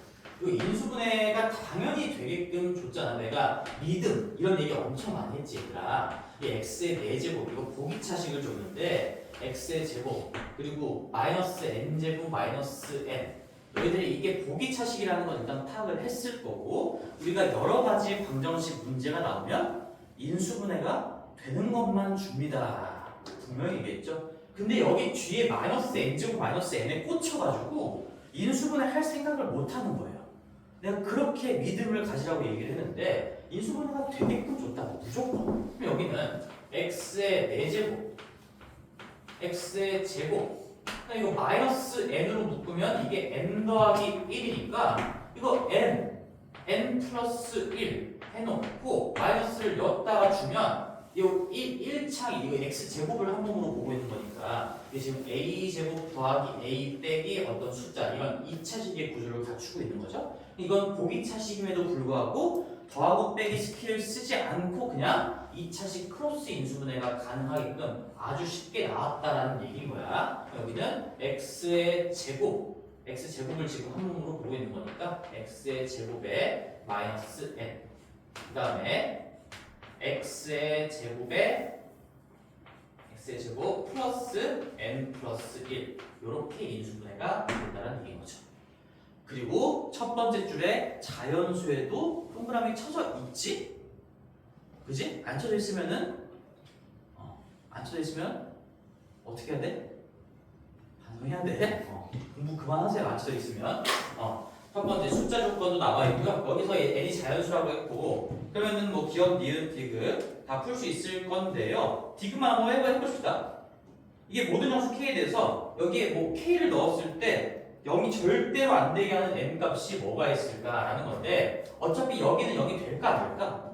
이 인수분해가 당연히 되게끔 줬잖아. 내가 리듬 이런 얘기 엄청 많이 했지 얘들아. 이 x의 4제곱 이거 보기차식을 줬는데 x의 제곱 그리고 마이너스 n제곱 마이너스 n 너희들이 이게 보기차식이라는 건 일단 파악을 했을 거고 우리가 여러 가지 방정식 문제가 나오면 인수분해가 되는 것만 줍니다. 분명히 얘기했죠. 근데 여기 뒤에 마이너스 n제곱 마이너스 n에 꽂혀가지고 인수분해 할 생각을 못 하는 거예요. 내가 그렇게 믿음을 가지라고 얘기를 했는데 인수분해가 되게끔 좋다고 무조건. 그럼 여기는 x의 4제곱 x의 제곱 이거 마이너스 n으로 묶으면 이게 n 더하기 1이니까 이거 n 플러스 1 해놓고 마이너스를 였다가 주면 이 1창이 이거 x제곱을 한 몸으로 보고 있는 거니까 이게 지금 a제곱 더하기 a 빼기 어떤 숫자 이런 2차식의 구조를 갖추고 있는 거죠. 이건 보기차식임에도 불구하고 더하고 빼기 스킬을 쓰지 않고 그냥 2차식 크로스 인수분해가 가능하게끔 아주 쉽게 나왔다라는 얘기인 거야. 여기는 x의 제곱을 지금 한 몸으로 보고 있는 거니까 x의 제곱에 마이너스 n 그 다음에 x의 제곱 플러스 n 플러스 1 이렇게 인수분해가 된다는 얘기인 거죠. 그리고 첫 번째 줄에 자연수에도 동그라미 쳐져 있지? 그지? 안 쳐져 있으면은 안 쳐져 있으면 어떻게 해야 돼? 반성해야 돼. 공부 그만하세요. 안 쳐져 있으면. 첫 번째 숫자 조건도 나와 있고요. 여기서 n이 자연수라고 했고 그러면은 뭐 기억, 니은, 디귿 다 풀 수 있을 건데요. 디귿만 한번 해봅시다. 이게 모든 정수 k에 대해서 여기에 뭐 k를 넣었을 때 0이 절대로 안 되게 하는 n 값이 뭐가 있을까라는 건데 어차피 여기는 0이 될까 안 될까?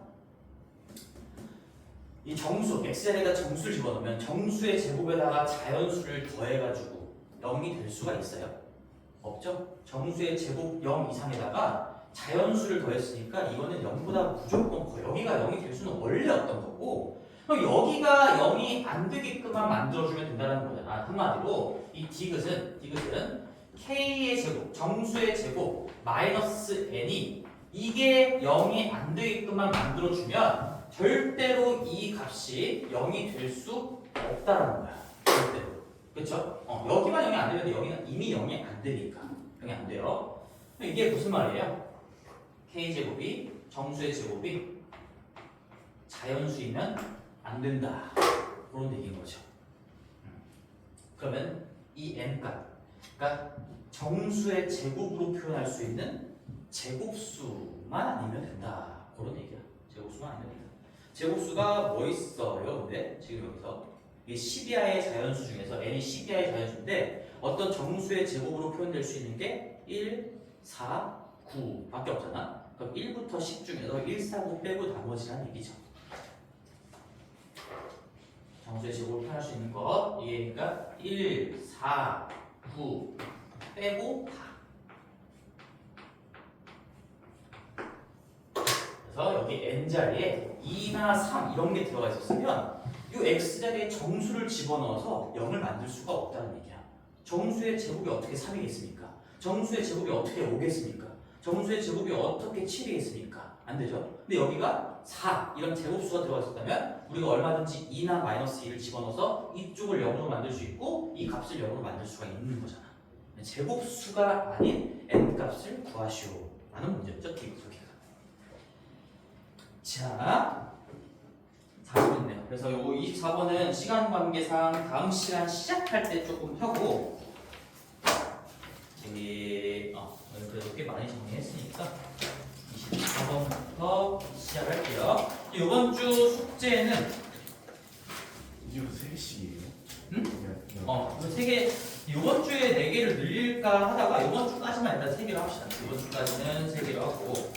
이 정수, x에다가 정수를 집어넣으면 정수의 제곱에다가 자연수를 더해가지고 0이 될 수가 있어요? 없죠? 정수의 제곱 0 이상에다가 자연수를 더했으니까 이거는 0보다 무조건 커. 여기가 0이 될 수는 원래 없던 거고 그럼 여기가 0이 안 되게끔만 만들어주면 된다는 거잖아. 한마디로 이 디귿은 k의 제곱, 정수의 제곱 마이너스 n이 이게 0이 안 되게끔만 만들어주면 절대로 이 값이 0이 될 수 없다라는 거야. 절대로. 그쵸? 여기만 0이 안 되는데 여기는 이미 0이 안 되니까 0이 안 돼요. 이게 무슨 말이에요? k제곱이 정수의 제곱이 자연수이면 안 된다. 그런 얘기인 거죠. 그러면 이 n값, 그러니까 정수의 제곱으로 표현할 수 있는 제곱수만 아니면 된다. 그런 얘기야. 제곱수만 아니면 된다. 제곱수가 뭐 있어요? 근데 지금 여기서 이게 12하의 자연수 중에서 n이 12하의 자연수인데 어떤 정수의 제곱으로 표현될 수 있는 게 1, 4, 9밖에 없잖아. 그럼 1부터 10 중에서 1, 4, 9 빼고 나머지란 얘기죠. 정수의 제곱으로 표현할 수 있는 것 이게 그러니까 1, 4, 9 빼고 다. 그래서 여기 n자리에 2나 3 이런 게 들어가 있었으면 이 x자리에 정수를 집어넣어서 0을 만들 수가 없다는 얘기야. 정수의 제곱이 어떻게 3이겠습니까? 정수의 제곱이 어떻게 5겠습니까? 정수의 제곱이 어떻게 7이겠습니까? 안 되죠? 근데 여기가 4 이런 제곱수가 들어가 있었다면 우리가 얼마든지 2나 마이너스 2를 집어넣어서 이쪽을 0으로 만들 수 있고 이 값을 0으로 만들 수가 있는 거잖아. 제곱수가 아닌 n값을 구하시오 라는 문제였죠. 디귿소개가. 자 4번 있네요. 그래서 요 24번은 시간 관계상 다음 시간 시작할 때 조금 하고 그래도 꽤 많이 정리했으니까 24번부터 시작할게요. 이번 주 숙제는 이거 3개씩이에요? 응? 네. 세 개, 이번 주에 4개를 늘릴까 하다가 이번 주까지만 일단 3개로 합시다. 이번 주까지는 3개로 하고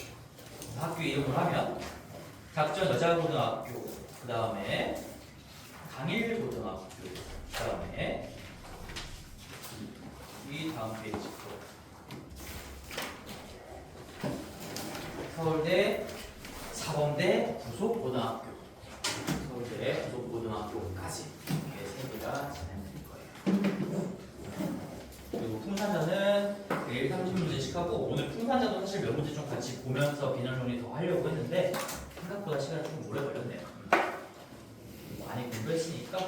학교 이름을 하면 작전 여자고등학교, 그 다음에 강일고등학교, 그 다음에 이 다음 페이지 서울대 사범대 부속고등학교, 서울대 부속고등학교까지 이렇게 3개가 진행될 거예요. 그리고 풍산자는 내일 30문제씩 하고 오늘 풍산자도 사실 몇 문제 좀 같이 보면서 개념 정리 더 하려고 했는데 생각보다 시간이 좀 오래 걸렸네요. 많이 공부했으니까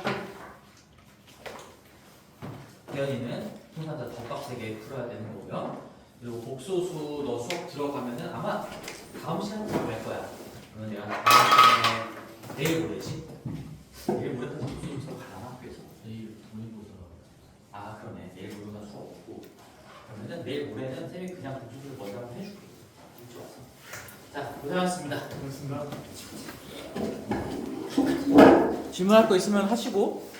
대현이는 풍산자 더 빡세게 풀어야 되는 거고요. 그리고 복소수 너 수업 들어가면은 아마 다음 시간에 할 거야. 그러면 내가 다음 시간에 내일 모레지. 내일 모레까지 복소수 들어가려나 학교에서? 내일 모의고사. 아 그러네. 내일 모레가 수업 없고. 그러면은 내일 모레는 쌤이 그냥 복소수를 먼저 한번 해줄게. 일찍 와서. 자 고생하셨습니다. 고맙습니다. 질문할 거 있으면 하시고.